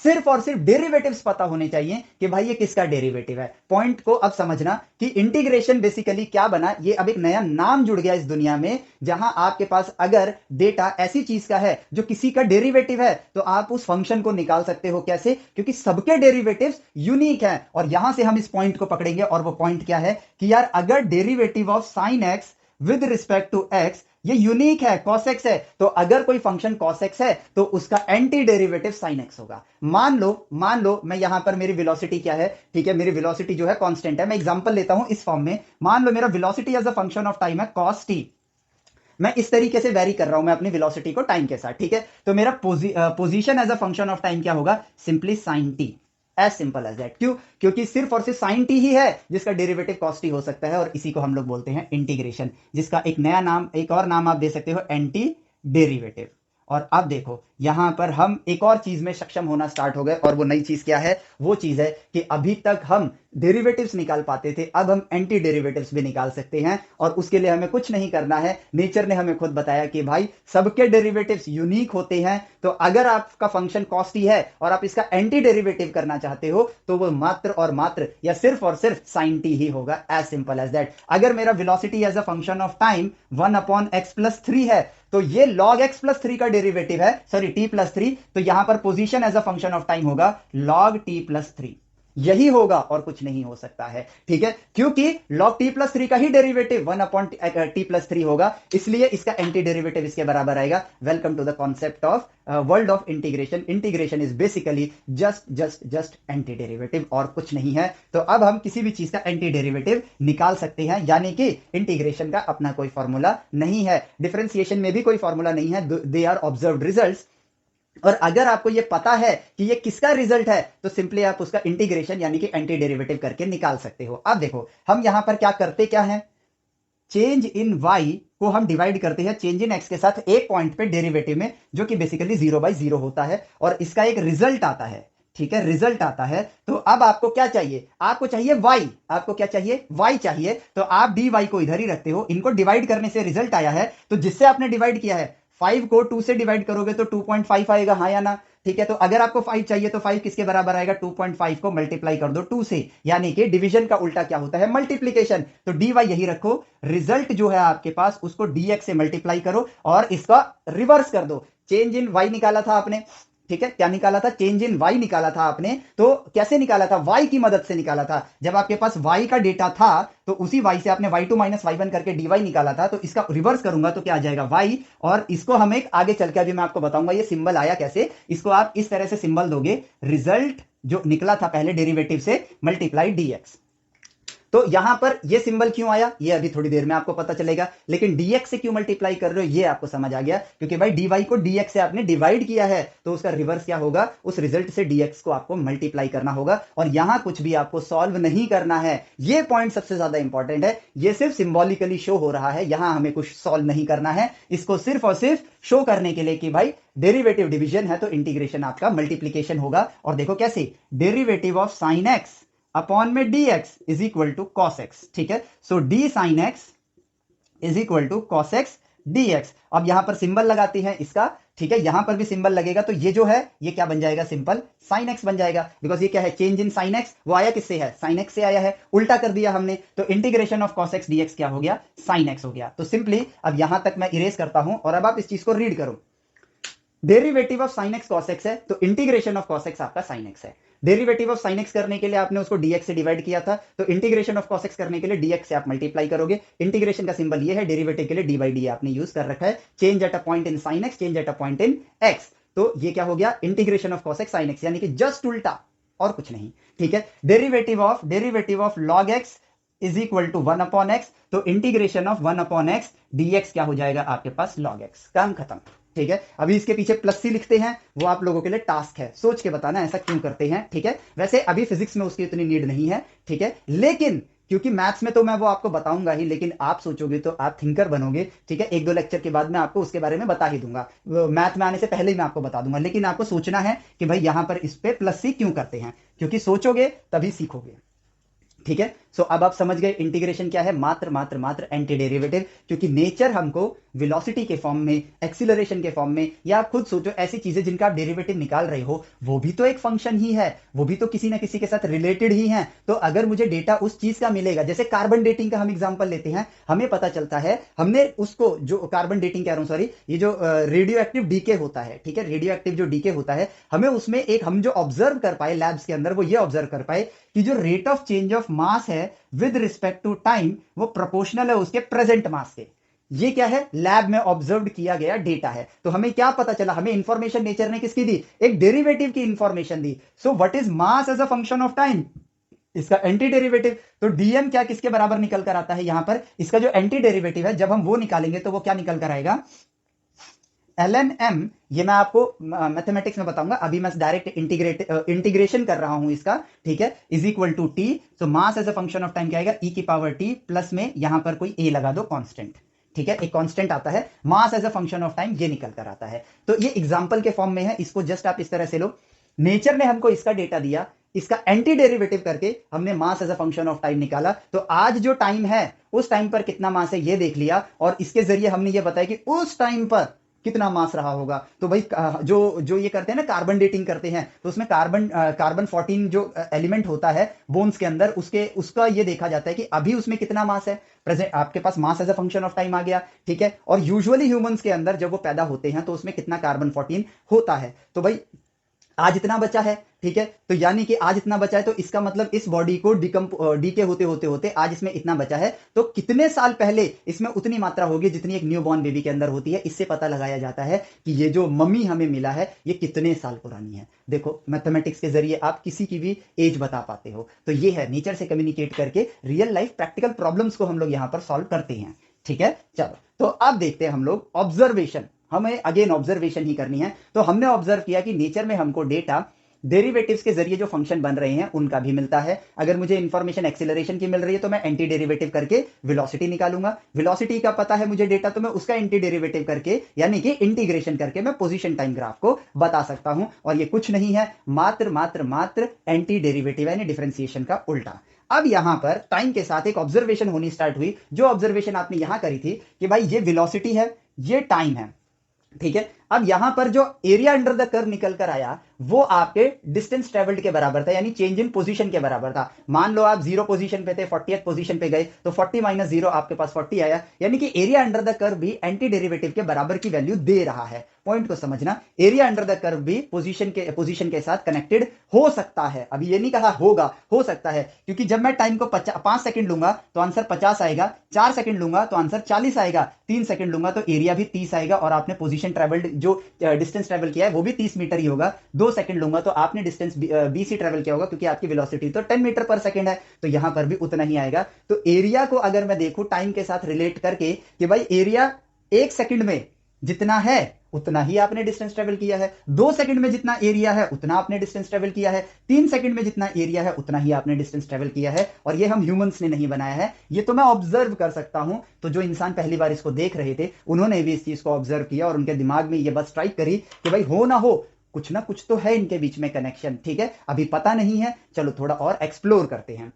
सिर्फ और सिर्फ डेरिवेटिव्स पता होने चाहिए कि भाई ये किसका डेरिवेटिव है। पॉइंट को अब समझना कि इंटीग्रेशन बेसिकली क्या बना, ये अब एक नया नाम जुड़ गया इस दुनिया में, जहां आपके पास अगर डेटा ऐसी चीज का है जो किसी का डेरिवेटिव है, तो आप उस फंक्शन को निकाल सकते हो। कैसे? क्योंकि सबके डेरिवेटिव्स यूनिक हैं। और यहां से हम इस पॉइंट को पकड़ेंगे, और वो पॉइंट क्या है कि यार अगर derivative of sine X with respect to X ये यूनिक है, cos x है, तो अगर कोई फंक्शन cos x है, तो उसका एंटी डेरिवेटिव sin x होगा। मान लो मैं यहां पर, मेरी वेलोसिटी क्या है, ठीक है, मेरी वेलोसिटी जो है कांस्टेंट है। मैं एग्जांपल लेता हूं इस फॉर्म में, मान लो मेरा velocity as a function of time है cos t। मैं इस तरीके से वेरी कर रहा हूं मैं अपनी वेलोसिटी को टाइम के साथ, ठीक है। तो मेरा position as a function of time क्या होगा? Simply sin t, as simple as that. क्यों? क्योंकि सिर्फ और सिर्फ साइन टी ही है जिसका डेरिवेटिव कॉस टी हो सकता है, और इसी को हम लोग बोलते हैं इंटीग्रेशन, जिसका एक नया नाम, एक और नाम आप दे सकते हो, एंटी डेरिवेटिव। और अब देखो यहां पर हम एक और चीज में सक्षम होना स्टार्ट हो गए, और वो नई चीज क्या है? वो चीज है कि अभी तक हम डेरिवेटिव्स निकाल पाते थे, अब हम एंटी डेरिवेटिव्स भी निकाल सकते हैं। और उसके लिए हमें कुछ नहीं करना है, नेचर ने हमें खुद बताया कि भाई सबके डेरिवेटिव्स यूनिक होते हैं। तो अगर आपका फंक्शन कॉस टी है और आप इसका एंटी डेरिवेटिव करना चाहते हो, तो वो मात्र और मात्र या सिर्फ और सिर्फ साइन टी ही होगा, एज सिंपल एज दैट। अगर मेरा velocity as a function of time 1/x+3 है, तो ये log x+3 का डेरिवेटिव है, सॉरी t+3, तो यहां पर position as a function of time होगा log t+3। यही होगा और कुछ नहीं हो सकता है, ठीक है, क्योंकि log t+3 का ही डेरिवेटिव 1/t+3 होगा, इसलिए इसका एंटी डेरिवेटिव इसके बराबर आएगा। Welcome to the concept of world of integration. Integration is basically just anti derivative, और कुछ नहीं है। तो अब हम किसी भी चीज का एंटी डेरिवेटिव निकाल सकते हैं, यानी कि इंटीग्रेशन का अपना कोई फॉर्मूला नहीं है, डिफरेंशिएशन में भी कोई फॉर्मूला नहीं है, दे आर ऑब्जर्व्ड रिजल्ट्स। और अगर आपको यह पता है कि यह किसका रिजल्ट है, तो सिंपली आप उसका इंटीग्रेशन यानी कि एंटी डेरिवेटिव करके निकाल सकते हो। अब देखो हम यहां पर क्या करते क्या है, चेंज इन y को हम डिवाइड करते हैं चेंज इन x के साथ एक पॉइंट पे डेरिवेटिव में, जो कि बेसिकली 0/0 होता है, और इसका एक रिजल्ट आता है, ठीक है, रिजल्ट आता है। तो अब आपको क्या चाहिए? आपको चाहिए y, आपको क्या चाहिए? y चाहिए। तो आप dy को इधर ही रखते हो, इनको डिवाइड करने से रिजल्ट आया है, तो जिससे आपने डिवाइड किया है 5 को 2 से डिवाइड करोगे तो 2.5 आएगा, हाँ या ना? ठीक है, तो अगर आपको 5 चाहिए तो 5 किसके बराबर आएगा? 2.5 को मल्टीप्लाई कर दो 2 से, यानी कि डिवीजन का उल्टा क्या होता है? मल्टीप्लीकेशन। तो dy यही रखो, रिजल्ट जो है आपके पास उसको dx से मल्टीप्लाई करो और इसका रिवर्स कर दो। चेंज इन y निकाला था आपने, ठीक है, क्या निकाला था? चेंज इन y निकाला था आपने। तो कैसे निकाला था? y की मदद से निकाला था। जब आपके पास y का डेटा था तो उसी y से आपने y2 माइनस y1 करके dy निकाला था। तो इसका रिवर्स करूंगा तो क्या आ जाएगा? y, और इसको हम एक आगे चल के अभी मैं आपको बताऊंगा ये सिंबल आया कैसे। इसको आप इस तरह से सिंबल दोगे, रिजल्ट जो निकला था पहले डेरिवेटिव से मल्टीप्लाई dx। तो यहां पर ये सिंबल क्यों आया ये अभी थोड़ी देर में आपको पता चलेगा, लेकिन dx से क्यों मल्टीप्लाई कर रहे हो ये आपको समझ आ गया, क्योंकि भाई dy को dx से आपने डिवाइड किया है तो उसका रिवर्स क्या होगा? उस रिजल्ट से dx को आपको मल्टीप्लाई करना होगा। और यहां कुछ भी आपको सॉल्व नहीं करना है, ये पॉइंट सबसे ज्यादा इंपॉर्टेंट है। ये सिर्फ सिंबॉलिकली शो हो रहा है, यहां हमें कुछ सॉल्व नहीं करना है, इसको सिर्फ और सिर्फ शो करने के लिए कि भाई डेरिवेटिव डिवीजन है तो इंटीग्रेशन आपका मल्टीप्लीकेशन होगा। और देखो कैसे, derivative of sine x upon में dx is equal to cos x. ठीक है, so d sine x is equal to cos x dx। अब यहां पर सिंबल लगाते हैं इसका, ठीक है, यहां पर भी सिंबल लगेगा तो ये जो है ये क्या बन जाएगा? सिंपल साइन एक्स बन जाएगा, बिकॉज ये क्या है? चेंज इन साइन एक्स, वो आया किससे है? साइन एक्स से आया है, उल्टा कर दिया हमने, तो integration of cos x dx क्या हो गया? साइन एक्स हो गया। तो सिंपली अब यहां तक मैं इरेज करता हूं और अब आप इस चीज को रीड करो। Derivative of sine x cos x है तो इंटीग्रेशन ऑफ कॉस एक्स आपका साइन एक्स है। डेरिवेटिव ऑफ साइन एक्स करने के लिए आपने उसको dx से डिवाइड किया था, तो इंटीग्रेशन ऑफ cos x करने के लिए dx से आप मल्टीप्लाई करोगे। इंटीग्रेशन का सिंबल ये है, डेरिवेटिव के लिए d by d आपने यूज कर रखा है। Change at a point in sine x, change at a point in x, तो ये क्या हो गया? Integration of cos x sin x, यानी कि जस्ट उल्टा और कुछ नहीं। ठीक है, derivative of log x is equal to 1 upon x, तो integration of 1 upon x dx क्या हो जाएगा आपके पास? log x। काम खत्म। ठीक है, अभी इसके पीछे प्लस सी लिखते हैं, वो आप लोगों के लिए टास्क है, सोच के बताना ऐसा क्यों करते हैं। ठीक है, वैसे अभी फिजिक्स में उसकी इतनी नीड नहीं है, ठीक है, लेकिन क्योंकि मैथ्स में तो मैं वो आपको बताऊंगा ही, लेकिन आप सोचोगे तो आप थिंकर बनोगे। ठीक है, 1-2 लेक्चर के बाद मैं आपको उसके बारे में बता ही दूंगा, मैथ में आने से पहले ही मैं आपको बता दूंगा, लेकिन आपको सोचना है कि भाई यहां पर इस पे प्लस सी क्यों करते हैं, क्योंकि सोचोगे तभी सीखोगे। ठीक है, सो अब आप समझ गए इंटीग्रेशन क्या है? मात्र मात्र मात्र एंटी डेरिवेटिव, क्योंकि नेचर हमको वेलोसिटी के फॉर्म में, एक्सीलरेशन के फॉर्म में, या आप खुद सोचो ऐसी चीजें जिनका आप डेरिवेटिव निकाल रहे हो वो भी तो एक फंक्शन ही है, वो भी तो किसी ना किसी के साथ रिलेटेड ही है। तो अगर मुझे डेटा उस चीज का मिलेगा, जैसे कार्बन डेटिंग का हम एग्जांपल लेते हैं, हमें पता चलता है हमने उसको, जो कार्बन डेटिंग कह रहा हूं सॉरी, ये जो रेडियो एक्टिव डीके होता है, ठीक है, रेडियो एक्टिव जो डीके होता है, हमें उसमें एक हम जो ऑब्जर्व कर पाए लैब्स के अंदर, वो ये ऑब्जर्व कर पाए कि जो rate of change of mass है विद रिस्पेक्ट टू टाइम वो प्रोपोर्शनल है उसके प्रेजेंट मास के। ये क्या है? लैब में ऑब्जर्व किया गया डेटा है। तो हमें क्या पता चला? हमें इंफॉर्मेशन नेचर ने किसकी दी? एक डेरिवेटिव की इंफॉर्मेशन दी। So what is mass as a function of time? इसका एंटी डेरिवेटिव। तो डीएम क्या किसके बराबर निकल कर आता है यहां पर? इसका जो एंटी डेरिवेटिव है जब हम वो निकालेंगे तो वो क्या निकल कर आएगा? ln m। ये मैं आपको मैथमेटिक्स में बताऊंगा, अभी मैं डायरेक्ट इंटीग्रेशन कर रहा हूं इसका। ठीक है, इज इक्वल टू टी, तो mass as a function of time क्या आएगा? e की पावर t प्लस में यहां पर कोई a लगा दो, कांस्टेंट। ठीक है, एक कांस्टेंट आता है, mass as a function of time, ये निकल कर आता है। तो ये एग्जांपल के फॉर्म में है, इसको जस्ट आप इस तरह से लो। नेचर ने हमको इसका डेटा दिया, इसका एंटी डेरिवेटिव करके हमने mass as a function of time निकाला। तो आज जो टाइम है उस टाइम पर कितना मास है ये देख लिया, और इसके जरिए हमने ये बताया कि उस टाइम पर कितना मास रहा होगा। तो भाई जो जो ये करते हैं ना, कार्बन डेटिंग करते हैं, तो उसमें कार्बन 14 जो एलिमेंट होता है बोन्स के अंदर, उसका ये देखा जाता है कि अभी उसमें कितना मास है प्रेजेंट। आपके पास mass as a function of time आ गया। ठीक है, और यूजुअली ह्यूमंस के अंदर जब वो पैदा होते हैं तो उसमें कितना कार्बन 14 होता है। तो भाई आज इतना बचा है। ठीक है, तो यानी कि आज इतना बचा है, तो इसका मतलब इस बॉडी को डीके होते होते होते आज इसमें इतना बचा है, तो कितने साल पहले इसमें उतनी मात्रा होगी जितनी एक न्यू बॉर्न बेबी के अंदर होती है। इससे पता लगाया जाता है कि ये जो मम्मी हमें मिला है ये कितने साल पुरानी है। देखो, मैथमेटिक्स के जरिए आप किसी की भी एज बता पाते हो। तो ये है, नेचर से कम्युनिकेट करके रियल लाइफ प्रैक्टिकल प्रॉब्लम्स को हम लोग यहां पर सॉल्व करते हैं। ठीक है, चलो तो अब देखते हैं हम लोग ऑब्जर्वेशन। हमें अगेन ऑब्जर्वेशन ही करनी है। तो हमने ऑब्जर्व किया कि नेचर में हमको डेटा डेरिवेटिव्स के जरिए जो फंक्शन बन रहे हैं उनका भी मिलता है। अगर मुझे इंफॉर्मेशन एक्सीलरेशन की मिल रही है तो मैं एंटी डेरिवेटिव करके वेलोसिटी निकालूंगा। वेलोसिटी का पता है मुझे डेटा, तो मैं उसका एंटी डेरिवेटिव करके यानी कि इंटीग्रेशन करके मैं पोजीशन टाइम ग्राफ को बता सकता हूं। और ये कुछ नहीं है, मात्र मात्र मात्र एंटी डेरिवेटिव यानी डिफरेंशिएशन का उल्टा। अब यहां पर टाइम के साथ एक ऑब्जर्वेशन होनी स्टार्ट हुई। जो ऑब्जर्वेशन आपने यहां करी थी कि भाई ये वेलोसिटी है, ये टाइम है, ठीक है। अब यहां पर जो एरिया अंडर द कर्व निकल कर आया वो आपके डिस्टेंस ट्रेवल्ड के बराबर था, यानी चेंज इन पोजीशन के बराबर था। मान लो आप 0 पोजीशन पे थे, 40th पोजीशन पे गए तो 40 माइनस 0 आपके पास 40 आया, यानी कि एरिया अंडर द कर्व भी एंटी डेरिवेटिव के बराबर की वैल्यू दे रहा है। पॉइंट को समझना, एरिया अंडर द कर्व भी पोजीशन के साथ कनेक्टेड हो सकता है। अभी ये नहीं कहा होगा, हो सकता है, क्योंकि जब मैं टाइम को 5 सेकंड लूंगा तो आंसर 50 आएगा, 4 सेकंड लूंगा तो आंसर 40 आएगा, 3 सेकंड लूंगा तो एरिया भी 30 आएगा, और आपने पोजीशन ट्रेवल्ड जो डिस्टेंस ट्रेवल किया है वो भी 30 मीटर ही होगा। 2 सेकंड लूंगा तो आपने डिस्टेंस बीसी ट्रेवल किया होगा, क्योंकि आपकी वेलोसिटी तो 10 मीटर पर सेकंड है, तो यहां पर भी उतना ही आएगा। तो एरिया को अगर मैं देखूं टाइम के साथ रिलेट करके कि भाई एरिया 1 सेकंड में जितना है उतना ही आपने डिस्टेंस ट्रेवल किया है, 2 सेकंड में जितना एरिया है उतना आपने डिस्टेंस ट्रेवल किया है, 3 सेकंड में जितना एरिया है उतना ही आपने डिस्टेंस ट्रेवल किया है। और ये हम ह्यूमंस ने नहीं बनाया है, ये तो मैं ऑब्जर्व कर सकता हूं। तो जो इंसान पहली बार इसको देख रहे थे उन्होंने भी इस चीज को ऑब्जर्व किया और उनके दिमाग में ये बस स्ट्राइक करी कि भाई हो ना हो कुछ ना कुछ तो है इनके बीच में कनेक्शन। ठीक है, अभी पता नहीं है, चलो थोड़ा और एक्सप्लोर करते हैं।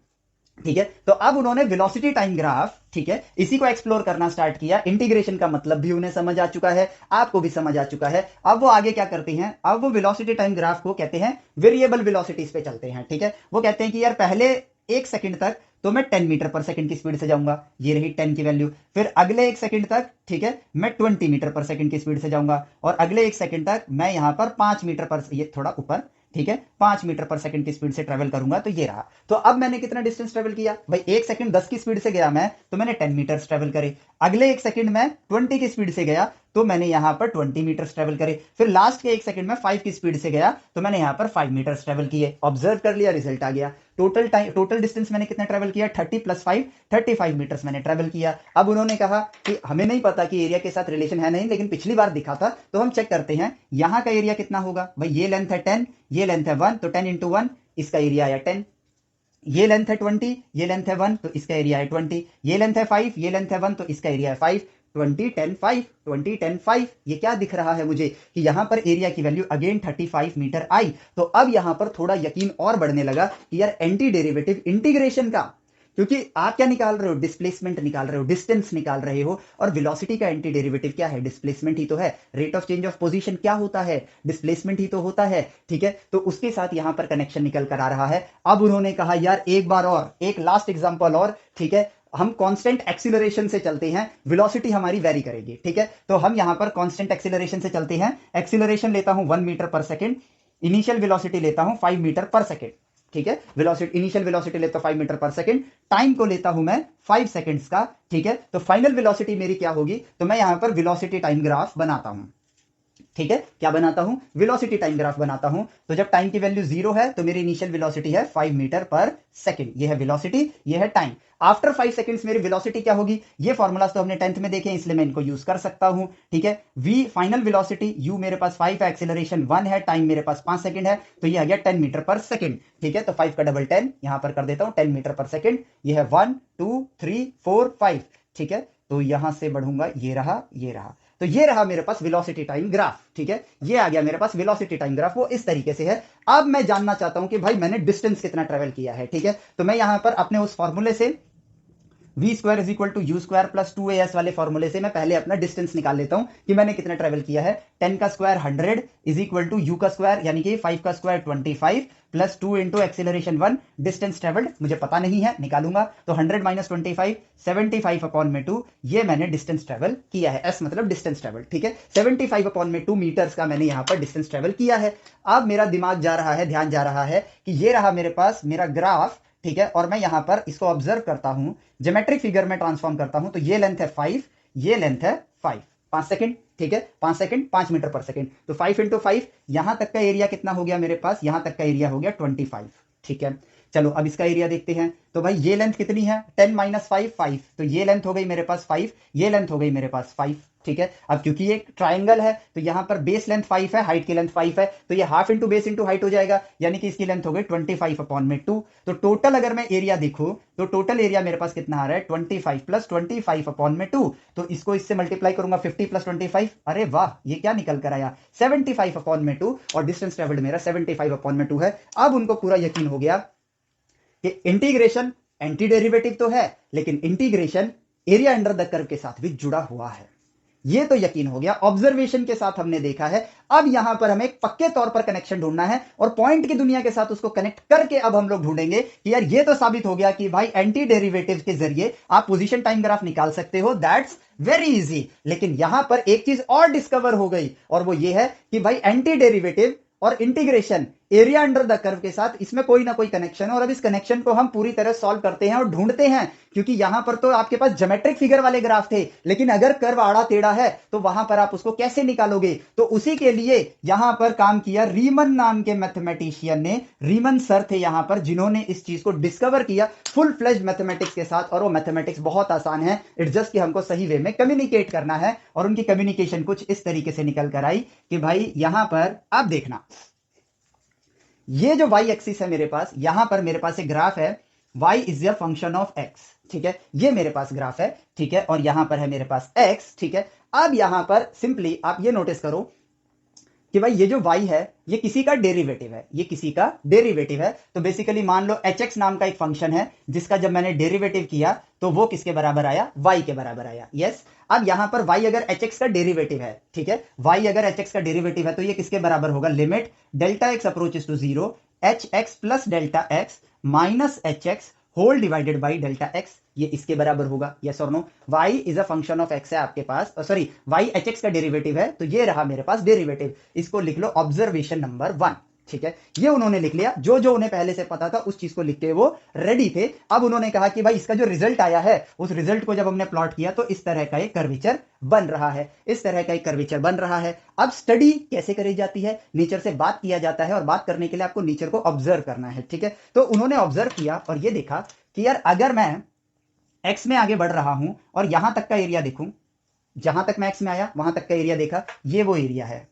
ठीक है, तो अब उन्होंने वेलोसिटी टाइम ग्राफ, ठीक है, इसी को एक्सप्लोर करना स्टार्ट किया। इंटीग्रेशन का मतलब भी उन्हें समझ आ चुका है, आपको भी समझ आ चुका है। अब वो आगे क्या करते हैं, अब वो वेलोसिटी टाइम ग्राफ को कहते हैं वेरिएबल वेलोसिटीज पे चलते हैं। ठीक है, वो कहते हैं कि यार पहले 1 सेकंड तक तो मैं 10 मीटर पर सेकंड की स्पीड से जाऊंगा, ये रही 10 की वैल्यू। फिर अगले 1 सेकंड तक, ठीक है, मैं 20 मीटर पर सेकंड की स्पीड से जाऊंगा, और अगले 1 सेकंड तक मैं यहां पर 5 मीटर पर, ये थोड़ा ऊपर, ठीक है, 5 मीटर पर सेकंड की स्पीड से ट्रेवल करूंगा। तो ये रहा। तो अब मैंने कितना डिस्टेंस ट्रेवल किया भाई, 1 सेकंड 10 की स्पीड से गया मैं तो मैंने 10 मीटर ट्रेवल करे। अगले 1 सेकंड में 20 की स्पीड से गया तो मैंने यहां पर 20 मीटर ट्रेवल करे। फिर लास्ट के 1 सेकंड में 5 की स्पीड से गया तो मैंने यहां पर 5 मीटर ट्रेवल किए। ऑब्जर्व कर लिया, रिजल्ट आ गया। टोटल डिस्टेंस मैंने कितना ट्रेवल किया, 30 प्लस 5, 35 मीटर्स मैंने ट्रेवल किया। अब उन्होंने कहा कि हमें नहीं पता कि एरिया के साथ रिलेशन है नहीं, लेकिन पिछली बार दिखा था तो हम चेक करते हैं यहां का एरिया कितना होगा। भाई ये लेंथ है 10, ये लेंथ है 1, तो 10 इंटू 1, इसका एरिया आया 10। ये लेंथ है 20, ये लेंथ है 1, तो इसका एरिया है 20। ये लेंथ है 5, ये लेंथ है 1, तो इसका एरिया है 5। 20 10 5, 20 10 5, ये क्या दिख रहा है मुझे कि यहां पर एरिया की वैल्यू अगेन 35 मीटर आई। तो अब यहां पर थोड़ा यकीन और बढ़ने लगा कि यार एंटी डेरिवेटिव इंटीग्रेशन का, क्योंकि आप क्या निकाल रहे हो, डिस्प्लेसमेंट निकाल रहे हो, डिस्टेंस निकाल रहे हो, और वेलोसिटी का एंटी डेरिवेटिव क्या है, डिस्प्लेसमेंट ही तो है। Rate of change of position क्या होता है, डिस्प्लेसमेंट ही तो होता है। ठीक है, तो उसके साथ यहां पर कनेक्शन निकल कर आ रहा है। अब उन्होंने कहा यार एक बार और, एक लास्ट एग्जांपल और, ठीक है, हम कांस्टेंट एक्सीलरेशन से चलते हैं, वेलोसिटी हमारी वेरी करेगी। ठीक है, तो हम यहां पर कांस्टेंट एक्सीलरेशन से चलते हैं। एक्सीलरेशन लेता हूं 1 मीटर पर सेकंड, इनिशियल वेलोसिटी लेता हूं 5 मीटर पर सेकंड। ठीक है, वेलोसिटी, इनिशियल वेलोसिटी लेता हूं 5 मीटर पर सेकंड, टाइम को लेता हूं मैं 5 सेकंड्स का। ठीक है, तो फाइनल वेलोसिटी मेरी क्या होगी, तो मैं यहां पर वेलोसिटी टाइम ग्राफ बनाता हूं। ठीक है, क्या बनाता हूं, वेलोसिटी टाइम ग्राफ बनाता हूं। तो जब टाइम की वैल्यू 0 है तो मेरी इनिशियल वेलोसिटी है 5 मीटर पर सेकंड, ये है वेलोसिटी, ये है टाइम। आफ्टर 5 सेकंड्स मेरी वेलोसिटी क्या होगी, ये फॉर्मूलाज तो हमने 10th में देखे हैं, इसलिए मैं इनको यूज कर सकता हूं। ठीक है, v फाइनल वेलोसिटी, u मेरे पास 5 है, एक्सीलरेशन 1 है, टाइम मेरे पास 5 सेकंड है, तो ये आ गया 10 मीटर पर सेकंड। ठीक है, तो 5 का डबल 10 यहां पर कर देता हूं, 10 मीटर पर सेकंड। ये है 1 2 3 4 5। ठीक है, तो यहां से बढ़ूंगा, ये रहा, ये रहा, तो ये रहा मेरे पास वेलोसिटी टाइम ग्राफ। ठीक है, ये आ गया मेरे पास वेलोसिटी टाइम ग्राफ, वो इस तरीके से है। अब मैं जानना चाहता हूं कि भाई मैंने डिस्टेंस कितना ट्रेवल किया है। ठीक है, तो मैं यहां पर अपने उस फॉर्मूले से V square is equal to U square plus 2as वाले फॉर्मूले से मैं पहले अपना डिस्टेंस निकाल लेता हूं कि मैंने कितना ट्रेवल किया है। 10 का square 100 is equal to U का स्क्वायर यानी कि 5 का square 25 plus 2 into acceleration 1, distance travelled मुझे पता नहीं है, निकालूंगा। तो 100 माइनस 25, 75 अपॉन में 2, ये मैंने डिस्टेंस ट्रेवल किया है। एस मतलब डिस्टेंस ट्रेवल। ठीक है, 75 अपॉन में 2 मीटर्स का मैंने यहां पर डिस्टेंस ट्रेवल किया है। अब मेरा दिमाग जा रहा है, ध्यान जा रहा है कि ये रहा मेरे पास मेरा ग्राफ। ठीक है, और मैं यहां पर इसको ऑब्जर्व करता हूं, ज्योमेट्रिक फिगर में ट्रांसफॉर्म करता हूं, तो ये लेंथ है 5, ये लेंथ है 5, 5 सेकंड। ठीक है, 5 सेकंड 5 मीटर पर सेकंड, तो 5 इंटू 5, यहां तक का एरिया कितना हो गया मेरे पास, यहां तक का एरिया हो गया 25। ठीक है, चलो अब इसका एरिया देखते हैं। तो भाई ये लेंथ कितनी है, 10 माइनस 5 5, तो ये लेंथ हो गई मेरे पास 5, ये लेंथ हो गई मेरे पास 5। ठीक है, अब क्योंकि ये ट्राइंगल है तो यहां पर बेस लेंथ 5 है, हाइट की लेंथ 5 है, तो ये half into base into height हो जाएगा, यानी कि इसकी लेंथ हो गई 25 अपॉन में 2। तो टोटल अगर मैं एरिया देखूं तो टोटल एरिया मेरे पास कितना आ रहा है, 25 प्लस 25 अपॉन में 2। तो इसको इससे मल्टीप्लाई करूंगा, 50 प्लस 25, अरे वाह, ये क्या निकल कर आया, 75 अपॉन में 2, और डिस्टेंस ट्रेवल्ड मेरा 75 अपॉन में 2 है। अब उनको पूरा यकीन हो गया कि इंटीग्रेशन एंटी डेरिवेटिव तो है, लेकिन integration area under the curve के साथ भी जुड़ा हुआ है। ये तो यकीन हो गया, ऑब्जर्वेशन के साथ हमने देखा है। अब यहां पर हमें एक पक्के तौर पर कनेक्शन ढूंढना है और पॉइंट की दुनिया के साथ उसको कनेक्ट करके अब हम लोग ढूंढेंगे कि यार ये तो साबित हो गया कि भाई एंटी डेरिवेटिव के जरिए आप पोजीशन टाइम ग्राफ निकाल सकते हो, दैट्स वेरी इजी। लेकिन यहां पर एक चीज और डिस्कवर हो गई और वो ये है कि भाई एंटी डेरिवेटिव और integration area under the curve के साथ इसमें कोई ना कोई कनेक्शन है और अब इस कनेक्शन को हम पूरी तरह सॉल्व करते हैं और ढूंढते हैं, क्योंकि यहां पर तो आपके पास ज्योमेट्रिक फिगर वाले ग्राफ थे, लेकिन अगर कर्व आड़ा टेढ़ा है तो वहां पर आप उसको कैसे निकालोगे। तो उसी के लिए यहां पर काम किया रीमन नाम के मैथमेटिशियन ने। रीमन सर थे यहां पर जिन्होंने इस चीज को डिस्कवर किया फुल फ्लेज मैथमेटिक्स के साथ, और वो मैथमेटिक्स बहुत आसान है, इट्स जस्ट कि हमको सही वे में कम्युनिकेट करना है। और उनकी कम्युनिकेशन कुछ इस तरीके से निकल कर आई कि भाई यहां पर आप देखना, ये जो y एक्सिस है मेरे पास, यहां पर मेरे पास एक ग्राफ है, y इज य फंक्शन ऑफ x, ठीक है, ये मेरे पास ग्राफ है, ठीक है, और यहां पर है मेरे पास x, ठीक है। अब यहां पर सिंपली आप ये नोटिस करो कि भाई ये जो y है ये किसी का डेरिवेटिव है, ये किसी का डेरिवेटिव है। तो बेसिकली मान लो hx नाम का एक फंक्शन है जिसका जब मैंने डेरिवेटिव किया तो वो किसके बराबर आया, y के बराबर आया। यस, अब यहां पर y अगर hx का डेरिवेटिव है, ठीक है, y अगर hx का डेरिवेटिव है तो ये किसके बराबर होगा, limit delta x approaches to zero hx plus delta x minus hx whole divided by delta x, ये इसके बराबर होगा। यस और no, y is a function of x है आपके पास, सॉरी y hx का डेरिवेटिव है, तो ये रहा मेरे पास डेरिवेटिव। इसको लिख लो ऑब्जर्वेशन नंबर 1, ठीक है। ये उन्होंने लिख लिया, जो जो उन्हें पहले से पता था उस चीज को लिख के वो रेडी थे। अब उन्होंने कहा कि भाई इसका जो रिजल्ट आया है उस रिजल्ट को जब हमने प्लॉट किया तो इस तरह का एक कर्वेचर बन रहा है, इस तरह का एक कर्वेचर बन रहा है। अब स्टडी कैसे करी जाती है, नेचर से बात किया जाता है और बात करने के लिए आपको नेचर को ऑब्जर्व करना है, ठीक है। तो उन्होंने ऑब्जर्व किया और ये देखा कि यार अगर मैं एक्स में आगे बढ़ रहा हूं और यहां तक का एरिया देखूं, जहां तक मैं एक्स में आया वहां तक का एरिया देखा, ये वो एरिया है,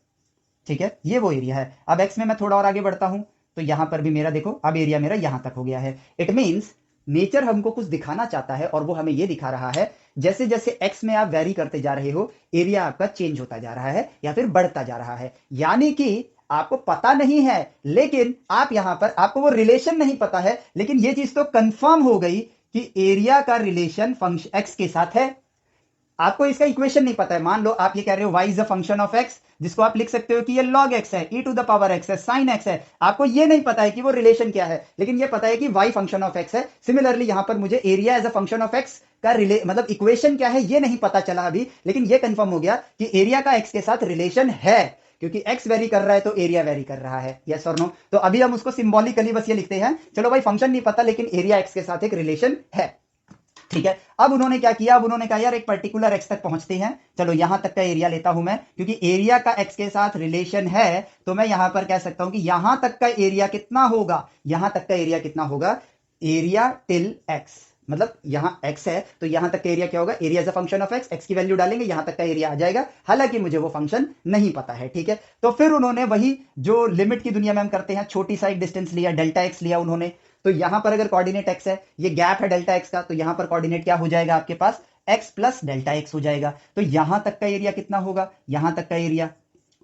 ठीक है, ये वो एरिया है। अब एक्स में मैं थोड़ा और आगे बढ़ता हूं तो यहां पर भी मेरा देखो अब एरिया मेरा यहां तक हो गया है। इट मींस नेचर हमको कुछ दिखाना चाहता है और वो हमें ये दिखा रहा है जैसे जैसे एक्स में आप वैरी करते जा रहे हो एरिया आपका चेंज होता जा रहा है या फिर बढ़ता जा रहा है। यानी कि आपको पता नहीं है, लेकिन आप यहां पर आपको वो रिलेशन नहीं पता है, लेकिन ये चीज तो कंफर्म हो गई कि एरिया का रिलेशन फंक्शन एक्स के साथ है। आपको इसका इक्वेशन नहीं पता है, मान लो आप ये कह रहे हो y is a function of x, जिसको आप लिख सकते हो कि ये log x है, e to the power x है, sin x है। आपको ये नहीं पता है कि वो रिलेशन क्या है, लेकिन ये पता है कि y फंक्शन ऑफ x है। सिमिलरली यहां पर मुझे area as a function of x का मतलब इक्वेशन क्या है ये नहीं पता चला अभी, लेकिन ये कंफर्म हो गया कि एरिया का x के साथ रिलेशन है, क्योंकि x वेरी कर रहा है तो एरिया वेरी कर रहा है। यस और नो, तो अभी हम उसको सिंबॉलिकली बस ये लिखते हैं, चलो भाई फंक्शन नहीं पता लेकिन एरिया x के साथ एक रिलेशन है, ठीक है। अब उन्होंने क्या किया, अब उन्होंने कहा यार एक पर्टिकुलर एक्स तक पहुंचते हैं, चलो यहां तक का एरिया लेता हूं मैं, क्योंकि एरिया का एक्स के साथ रिलेशन है तो मैं यहां पर कह सकता हूं कि यहां तक का एरिया कितना होगा, यहां तक का एरिया कितना होगा, एरिया टिल एक्स, मतलब यहां x है तो यहां तक का एरिया क्या होगा, area as a function of x, x की वैल्यू डालेंगे यहां तक का एरिया आ जाएगा, हालांकि मुझे वो फंक्शन नहीं पता है, ठीक है। तो फिर उन्होंने वही जो लिमिट की दुनिया में हम करते हैं, छोटी सा एक डिस्टेंस लिया, डेल्टा एक्स लिया उन्होंने, तो यहां पर अगर कोऑर्डिनेट x है, ये गैप है डेल्टा एक्स का, तो यहां पर कोऑर्डिनेट क्या हो जाएगा आपके पास, x प्लस डेल्टा एक्स हो जाएगा। तो यहां तक का एरिया कितना होगा, यहां तक का एरिया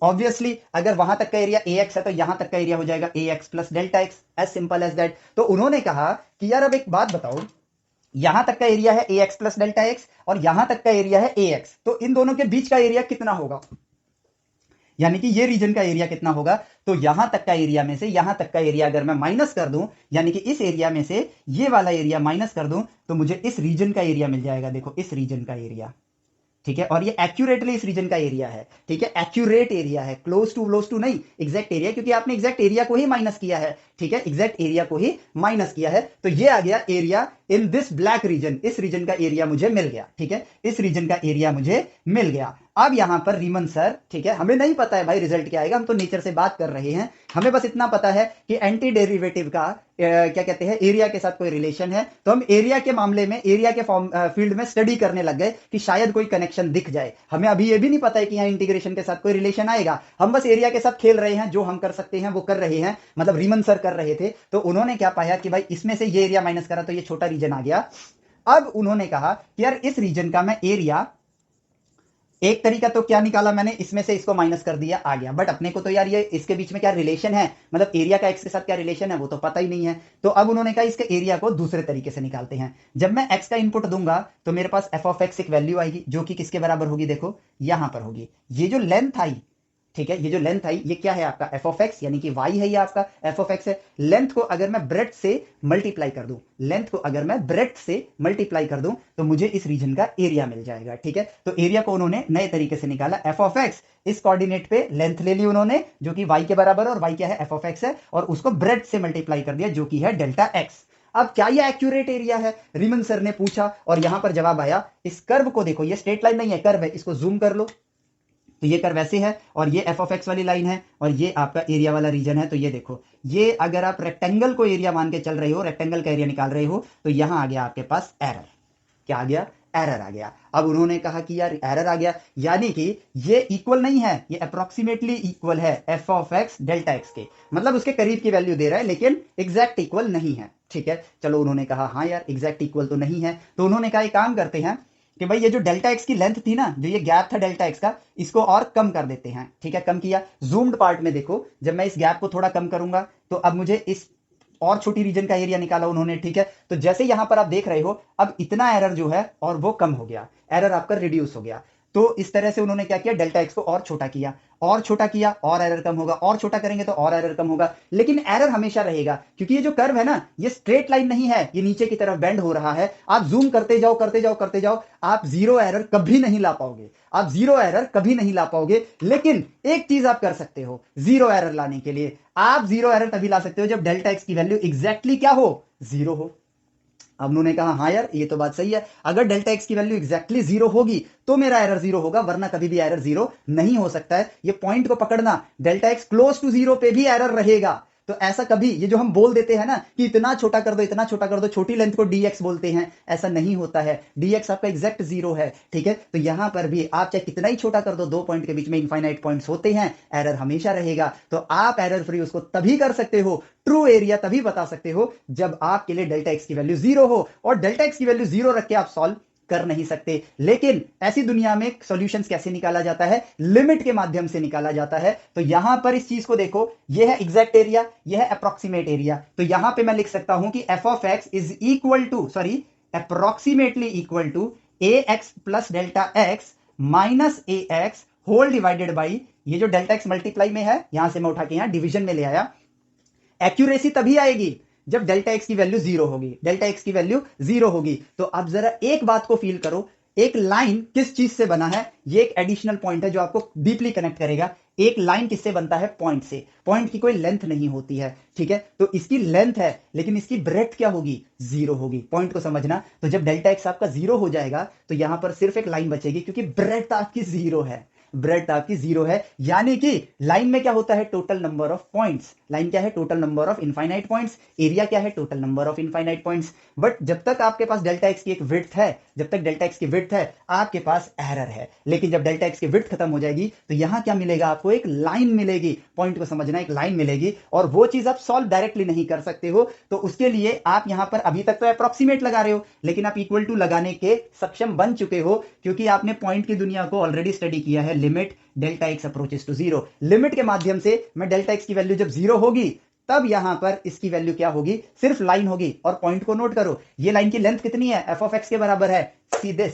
ऑब्वियसली अगर वहां तक का एरिया ax है तो यहां तक का एरिया हो जाएगा ax plus delta X, as simple as that. तो उन्होंने कहा कि यार अब एक बात बताओ, यहां तक का एरिया है ax प्लस डेल्टा एक्स और यहां तक का एरिया है ax, तो इन दोनों के बीच का एरिया कितना होगा, यानी कि ये रीजन का एरिया कितना होगा। तो यहां तक का एरिया में से यहां तक का एरिया अगर मैं माइनस कर दूं, यानी कि इस एरिया में से ये वाला एरिया माइनस कर दूं, तो मुझे इस रीजन का एरिया मिल जाएगा, देखो इस रीजन का एरिया, ठीक है। और ये एक्यूरेटली इस रीजन का एरिया है, ठीक है, एक्यूरेट एरिया है, क्लोज टू नहीं, एग्जैक्ट एरिया, क्योंकि आपने एग्जैक्ट एरिया को ही माइनस किया है, ठीक है, एग्जैक्ट एरिया को ही माइनस किया है। तो ये आ गया area in this black reason, इस रीजन का एरिया मुझे मिल गया, ठीक है, इस रीजन का एरिया मुझे मिल गया। अब यहां पर रीमन सर, ठीक है, हमें नहीं पता है भाई रिजल्ट क्या आएगा, हम तो नेचर से बात कर रहे हैं, हमें बस इतना पता है कि एंटी डेरिवेटिव का क्या कहते हैं, एरिया के साथ कोई रिलेशन है। तो हम एरिया के मामले में, एरिया के फील्ड में स्टडी करने लग गए कि शायद कोई कनेक्शन दिख जाए। हमें अभी ये भी नहीं पता है कि यहाँ इंटीग्रेशन के साथ कोई रिलेशन आएगा, हम बस एरिया के साथ खेल रहे हैं, जो हम कर सकते हैं वो कर रहे हैं, मतलब रीमन सर कर रहे थे। तो उन्होंने क्या पाया कि भाई इसमें से ये एरिया माइनस करा तो ये छोटा रीजन आ गया। अब उन्होंने कहा कि यार इस रीजन का मैं एरिया एक तरीका तो क्या निकाला मैंने, इसमें से इसको माइनस कर दिया, आ गया। बट अपने को तो यार ये इसके बीच में क्या रिलेशन है, मतलब एरिया का एक्स के साथ क्या रिलेशन है वो तो पता ही नहीं है। तो अब उन्होंने कहा इसके एरिया को दूसरे तरीके से निकालते हैं। जब मैं एक्स का इनपुट दूंगा तो मेरे पास एफ ऑफ एक्स एक वैल्यू आएगी जो कि किसके बराबर होगी, देखो यहां पर होगी। ये जो लेंथ आई, ठीक है, ये जो लेंथ आई ये क्या है आपका एफ ऑफ एक्स, यानी कि वाई है, ये आपका एफ ऑफ एक्स है। लेंथ को अगर मैं ब्रेड्थ से मल्टीप्लाई कर दूं, लेंथ को अगर मैं ब्रेड्थ से मल्टीप्लाई कर दूं तो मुझे इस रीजन का एरिया मिल जाएगा। ठीक है, तो एरिया को उन्होंने नए तरीके से निकाला। एफ ऑफ एक्स इस कोऑर्डिनेट पे लेंथ ले ली उन्होंने जो कि वाई के बराबर है, और वाई क्या है एफ ऑफ एक्स है, और उसको ब्रेड्थ से मल्टीप्लाई कर दिया जो कि है डेल्टा एक्स। अब क्या ये एक्यूरेट एरिया है, रिमन सर ने पूछा और यहां पर जवाब आया। इस कर्व को देखो, ये स्ट्रेट लाइन नहीं है, कर्व है, इसको जूम कर लो तो ये कर्व ऐसे है, और ये एफ ऑफ एक्स वाली लाइन है, और ये आपका एरिया वाला रीजन है। तो ये देखो, ये अगर आप रेक्टेंगल को एरिया मान के चल रहे हो, रेक्टेंगल का एरिया निकाल रहे हो, तो यहां आ गया आपके पास एरर। क्या आ गया, एरर आ गया। अब उन्होंने कहा कि यार एरर आ गया, यानी कि ये इक्वल नहीं है, ये अप्रोक्सीमेटली इक्वल है F of x delta x के, मतलब उसके करीब की वैल्यू दे रहा है लेकिन एग्जैक्ट इक्वल नहीं है। ठीक है, चलो उन्होंने कहा हाँ यार एग्जैक्ट इक्वल तो नहीं है, तो उन्होंने कहा एक काम करते हैं कि भाई ये जो डेल्टा एक्स की लेंथ थी ना, जो ये गैप था डेल्टा एक्स का, इसको और कम कर देते हैं। ठीक है, कम किया। जूम्ड पार्ट में देखो, जब मैं इस गैप को थोड़ा कम करूंगा तो अब मुझे इस और छोटी रीजन का एरिया निकाला उन्होंने। ठीक है, तो जैसे यहां पर आप देख रहे हो अब इतना एरर जो है और वो कम हो गया, एरर आपका रिड्यूस हो गया। तो इस तरह से उन्होंने क्या किया, डेल्टा एक्स को और छोटा किया, और छोटा किया, और एरर कम होगा, और छोटा करेंगे तो और एरर कम होगा, लेकिन एरर हमेशा रहेगा क्योंकि ये जो कर्व है ना ये स्ट्रेट लाइन नहीं है, ये नीचे की तरफ बेंड हो रहा है। आप जूम करते जाओ करते जाओ करते जाओ, आप जीरो एरर कभी नहीं ला पाओगे, आप जीरो एरर कभी नहीं ला पाओगे। लेकिन एक चीज आप कर सकते हो जीरो एरर लाने के लिए, आप जीरो एरर तभी ला सकते हो जब डेल्टा एक्स की वैल्यू एग्जैक्टली क्या हो, जीरो हो। अब उन्होंने कहा हाँ यार ये तो बात सही है, अगर डेल्टा एक्स की वैल्यू एग्जैक्टली जीरो होगी तो मेरा एरर जीरो होगा, वरना कभी भी एरर जीरो नहीं हो सकता है। ये पॉइंट को पकड़ना, delta X close to zero पे भी एरर रहेगा। तो ऐसा कभी, ये जो हम बोल देते हैं ना कि इतना छोटा कर दो इतना छोटा कर दो, छोटी लेंथ को dx बोलते हैं, ऐसा नहीं होता है। dx आपका एग्जैक्ट जीरो है। ठीक है, तो यहां पर भी आप चाहे कितना ही छोटा कर दो, दो पॉइंट के बीच में इनफाइनाइट पॉइंट्स होते हैं, एरर हमेशा रहेगा। तो आप एरर फ्री उसको तभी कर सकते हो, ट्रू एरिया तभी बता सकते हो जब आपके लिए डेल्टा एक्स की वैल्यू जीरो हो, और डेल्टा एक्स की वैल्यू जीरो रख के आप सॉल्व कर नहीं सकते। लेकिन ऐसी दुनिया में सॉल्यूशंस कैसे निकाला जाता है, लिमिट के माध्यम से निकाला जाता है। तो यहां पर इस चीज को देखो, यह है एग्जैक्ट एरिया, यह है अप्रोक्सीमेट एरिया। तो यहां पे मैं लिख सकता हूं कि F of X is equal to, sorry, approximately equal to A X plus delta x minus A X whole divided by, ये जो डेल्टा एक्स मल्टीप्लाई में है यहां से मैं उठा के यहां डिवीजन में ले आया। एक्यूरेसी तभी आएगी जब डेल्टा एक्स की वैल्यू जीरो होगी, डेल्टा एक्स की वैल्यू जीरो होगी। तो अब जरा एक बात को फील करो, एक लाइन किस चीज से बना है, ये एक एडिशनल पॉइंट है जो आपको डीपली कनेक्ट करेगा। एक लाइन किससे बनता है, पॉइंट से। पॉइंट की कोई लेंथ नहीं होती है। ठीक है, तो इसकी लेंथ है लेकिन इसकी ब्रेड्थ क्या होगी, जीरो होगी। पॉइंट को समझना, तो जब डेल्टा एक्स आपका जीरो हो जाएगा तो यहां पर सिर्फ एक लाइन बचेगी क्योंकि ब्रेड्थ आपकी जीरो है, ब्रेड्थ आपकी जीरो है। यानी कि लाइन में क्या होता है, total number of points. Line क्या है, total number of infinite points. Area क्या है, total number of infinite points. But जब तक आपके पास डेल्टा एक्स की एक विड्थ है, जब तक डेल्टा एक्स की विड्थ है आपके पास एरर है। लेकिन जब डेल्टा एक्स की विड्थ खत्म हो जाएगी तो यहां क्या मिलेगा आपको, एक लाइन मिलेगी। पॉइंट को समझना, एक लाइन मिलेगी, और वो चीज आप सॉल्व डायरेक्टली नहीं कर सकते हो। तो उसके लिए आप यहां पर अभी तक तो अप्रोक्सीमेट लगा रहे हो, लेकिन आप इक्वल टू लगाने के सक्षम बन चुके हो क्योंकि आपने पॉइंट की दुनिया को ऑलरेडी स्टडी किया है। Limit delta x approaches to zero, limit के माध्यम से मैं डेल्टा एक्स की वैल्यू जब जीरो होगी तब यहां पर इसकी वैल्यू क्या होगी, सिर्फ लाइन होगी। और पॉइंट को नोट करो, ये लाइन की लेंथ कितनी है, एफ ऑफ एक्स के बराबर है। See this,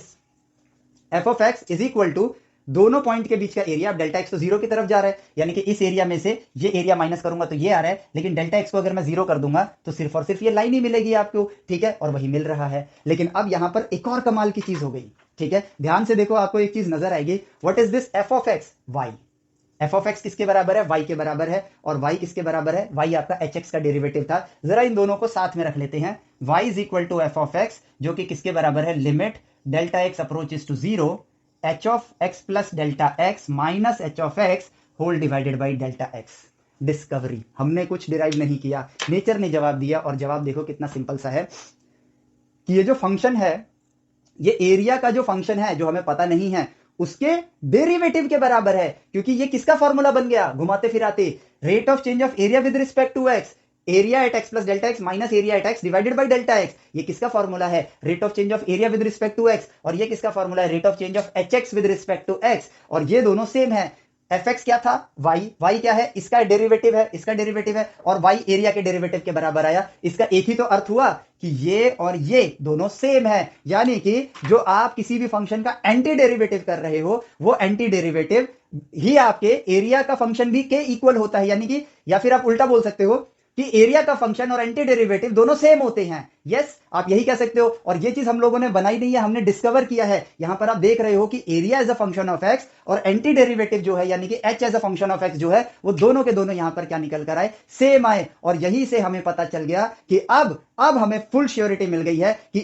F of X is equal to दोनों पॉइंट के बीच का एरिया। अब डेल्टा एक्स तो जीरो की तरफ जा रहा है, यानी कि इस एरिया में से ये एरिया माइनस करूंगा तो ये आ रहा है, लेकिन डेल्टा एक्स को अगर मैं जीरो कर दूंगा तो सिर्फ और सिर्फ ये लाइन ही मिलेगी आपको। ठीक है, और वही मिल रहा है। लेकिन अब यहां पर एक और कमाल की चीज हो गई। ठीक है, ध्यान से देखो, आपको एक चीज नजर आएगी। What is this, F of X, Y. F of X किसके बराबर है, वाई के बराबर है। और वाई किसके बराबर है, वाई आपका एच एक्स का डेरिवेटिव था। जरा इन दोनों को साथ में रख लेते हैं। Y is equal to F of X, जो कि किसके बराबर है, limit delta x approaches to zero H of x plus delta x minus H of X whole divided by delta X. Discovery, हमने कुछ डिराइव नहीं किया, नेचर ने जवाब दिया। और जवाब देखो कितना सिंपल सा है कि ये जो फंक्शन है, ये एरिया का जो फंक्शन है जो हमें पता नहीं है, उसके डेरिवेटिव के बराबर है। क्योंकि ये किसका फॉर्मूला बन गया, घुमाते फिराते, rate of change of area with respect to x. Area at x plus delta x minus area at x divided by delta x. ये किसका फॉर्मूला है? Rate of change of area with respect to x. और ये किसका formula है? Rate of change of h x with respect to x. और ये दोनों सेम है। एफ एक्स क्या था? वाई क्या है? इसका डेरिवेटिव है, इसका डेरिवेटिव है, और वाई एरिया के डेरिवेटिव के बराबर आया। इसका एक ही तो अर्थ हुआ कि ये और ये दोनों सेम है, यानी कि जो आप किसी भी फंक्शन का एंटी डेरिवेटिव कर रहे हो वो एंटी डेरिवेटिव ही आपके एरिया का फंक्शन भी के इक्वल होता है। यानी कि, या फिर आप उल्टा बोल सकते हो कि एरिया का फंक्शन और एंटी डेरिवेटिव दोनों सेम होते हैं। यस, आप यही कह सकते हो। और ये चीज हम लोगों ने बनाई नहीं है, हमने डिस्कवर किया है। यहां पर आप देख रहे हो कि area as a function of X और एंटी डेरिवेटिव जो है यानी कि H as a function of X जो है वो दोनों के दोनों यहां पर क्या निकल कर आए? सेम आए। और यही से हमें पता चल गया कि अब हमें फुल श्योरिटी मिल गई है कि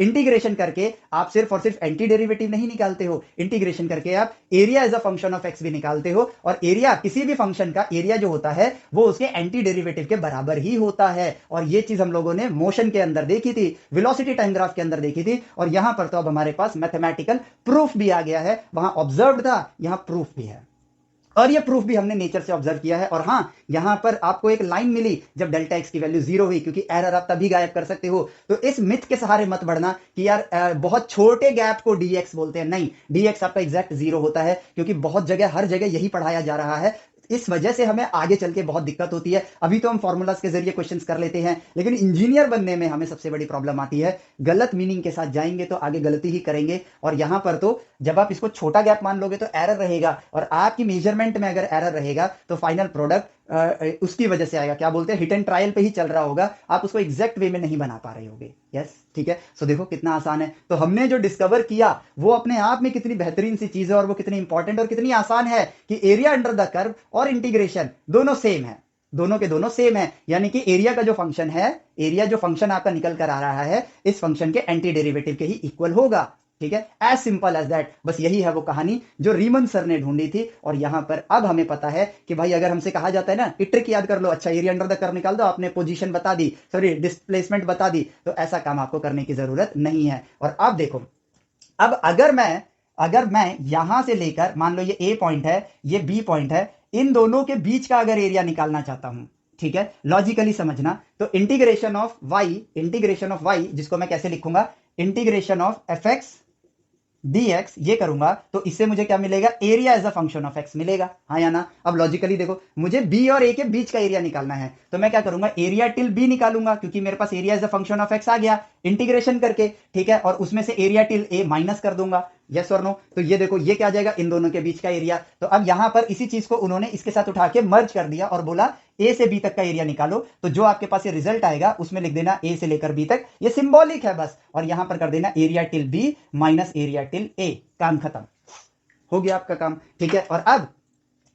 इंटीग्रेशन करके आप सिर्फ और सिर्फ एंटी डेरिवेटिव नहीं निकालते हो, इंटीग्रेशन करके आप area as a function of X भी निकालते हो। और एरिया, किसी भी फंक्शन का एरिया जो होता है वो उसके एंटी डेरिवेटिव के बराबर ही होता है। और ये चीज हम लोगों ने मोशन के अंदर देखी थी, वेलोसिटी टाइम ग्राफ के अंदर देखी थी। और यहां पर तो अब हमारे पास मैथमेटिकल प्रूफ भी आ गया है। वहां ऑब्जर्व था, यहां प्रूफ भी है। और ये प्रूफ भी हमने नेचर से ऑब्जर्व किया है। और हां, यहां पर आपको एक लाइन मिली जब डेल्टा एक्स की वैल्यू 0 हुई, क्योंकि एरर आप तभी गायब कर सकते हो। तो इस मिथ के सहारे मत बढ़ना कि यार बहुत छोटे गैप को डीएक्स बोलते हैं। नहीं, डीएक्स आपका एग्जैक्ट 0 होता है, क्योंकि बहुत जगह, हर जगह यही पढ़ाया जा रहा है। इस वजह से हमें आगे चल के बहुत दिक्कत होती है। अभी तो हम फॉर्मूलाज के जरिए क्वेश्चंस कर लेते हैं, लेकिन इंजीनियर बनने में हमें सबसे बड़ी प्रॉब्लम आती है। गलत मीनिंग के साथ जाएंगे तो आगे गलती ही करेंगे। और यहां पर तो जब आप इसको छोटा गैप मान लोगे तो एरर रहेगा, और आपकी मेजरमेंट में अगर एरर रहेगा तो फाइनल प्रोडक्ट उसकी वजह से आएगा। क्या बोलते हैं, हिट एंड ट्रायल पे ही चल रहा होगा, आप उसको एग्जैक्ट वे में नहीं बना पा रहे होगे। यस, ठीक है। सो देखो कितना आसान है। तो हमने जो डिस्कवर किया वो अपने आप में कितनी बेहतरीन सी चीज है, और वो कितनी इंपॉर्टेंट और कितनी आसान है कि एरिया अंडर द कर्व और इंटीग्रेशन दोनों सेम है, दोनों के दोनों सेम है। यानी कि एरिया का जो फंक्शन है, एरिया जो फंक्शन आपका निकल कर आ रहा है, इस फंक्शन के एंटी डेरिवेटिव के ही इक्वल होगा। ठीक है, एज सिंपल एज दैट। बस यही है वो कहानी जो रीमन सर ने ढूंढी थी। और यहां पर अब हमें पता है कि भाई अगर हमसे कहा जाता है ना कि ट्रिक याद कर लो, अच्छा एरिया अंडर द कर्व निकाल दो, आपने पोजीशन बता दी, सॉरी डिस्प्लेसमेंट बता दी, तो ऐसा काम आपको करने की जरूरत नहीं है। और अब देखो, अब अगर मैं यहां से लेकर, मान लो ये ए पॉइंट है, ये बी पॉइंट है, इन दोनों के बीच का अगर एरिया निकालना चाहता हूं, ठीक है, लॉजिकली समझना, तो इंटीग्रेशन ऑफ वाई जिसको मैं कैसे लिखूंगा, integration of F X dx ये करूंगा तो इससे मुझे क्या मिलेगा? Area as a function of X मिलेगा। हाँ या ना? अब लॉजिकली देखो, मुझे b और a के बीच का एरिया निकालना है, तो मैं क्या करूंगा? एरिया टिल b निकालूंगा, क्योंकि मेरे पास area as a function of x आ गया इंटीग्रेशन करके। ठीक है, और उसमें से एरिया टिल a माइनस कर दूंगा। यस और नो? तो ये देखो, ये क्या आ जाएगा? इन दोनों के बीच का एरिया। तो अब यहां पर इसी चीज को उन्होंने इसके साथ उठा के मर्ज कर दिया और बोला ए से बी तक का एरिया निकालो। तो जो आपके पास ये रिजल्ट आएगा उसमें लिख देना ए से लेकर बी तक, ये सिंबॉलिक है बस। और यहां पर कर देना area till b minus area till a. काम खत्म, हो गया आपका काम। ठीक है, और अब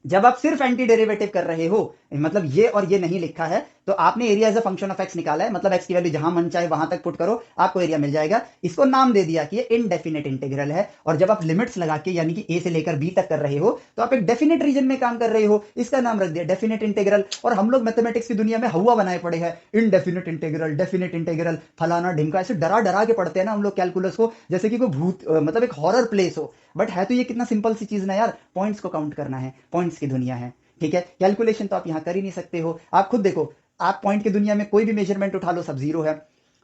जब आप सिर्फ एंटी डेरिवेटिव कर रहे हो, मतलब ये और ये नहीं लिखा है, तो आपने area as a function of X निकाला है, मतलब एक्स की वैल्यू जहां मन चाहे वहां तक पुट करो, आपको एरिया मिल जाएगा। इसको नाम दे दिया कि ये इनडेफिनेट इंटीग्रल है। और जब आप लिमिट्स लगा के, यानी कि ए से लेकर बी तक कर रहे हो, तो आप एक डेफिनेट रीजन में काम कर रहे हो, इसका नाम रख दिया डेफिनेट इंटीग्रल। और हम लोग मैथमेटिक्स की दुनिया में हवा बनाए पड़े हैं, इनडेफिनेट इंटीग्रल, डेफिनेट इंटीग्रल, फलाना ढिमका, ऐसे डरा डरा के पढ़ते हैं ना हम लोग कैलकुलस को, जैसे कि कोई भूत, मतलब एक हॉरर प्लेस हो। बट है तो ये कितना सिंपल सी चीज ना यार, पॉइंट्स को काउंट करना है, पॉइंट्स की दुनिया है। ठीक है, कैलकुलेशन तो आप यहां कर ही नहीं सकते हो। आप खुद देखो, आप पॉइंट की दुनिया में कोई भी मेजरमेंट उठा लो, सब जीरो है।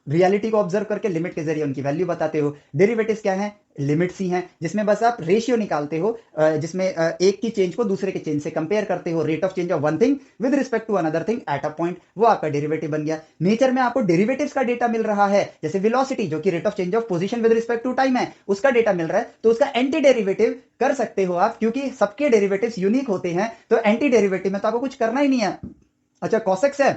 रियलिटी को ऑब्जर्व करके लिमिट के जरिए उनकी वैल्यू बताते हो। डेरिवेटिव्स क्या है? लिमिट्स ही हैं, जिसमें बस आप रेशियो निकालते हो, जिसमें एक की चेंज को दूसरे के चेंज से कंपेयर करते हो। Rate of change of one thing with respect to another thing at a point, वो आपका डेरिवेटिव बन गया। नेचर में आपको डेरिवेटिव्स का डेटा मिल रहा है, जैसे वेलोसिटी जो कि rate of change of position with respect to time है, उसका डेटा मिल रहा है, तो उसका एंटी डेरिवेटिव कर सकते हो आप, क्योंकि सबके डेरिवेटिव्स यूनिक होते हैं। तो एंटी डेरिवेटिव में तो आपको कुछ करना ही नहीं है। अच्छा, cos x है,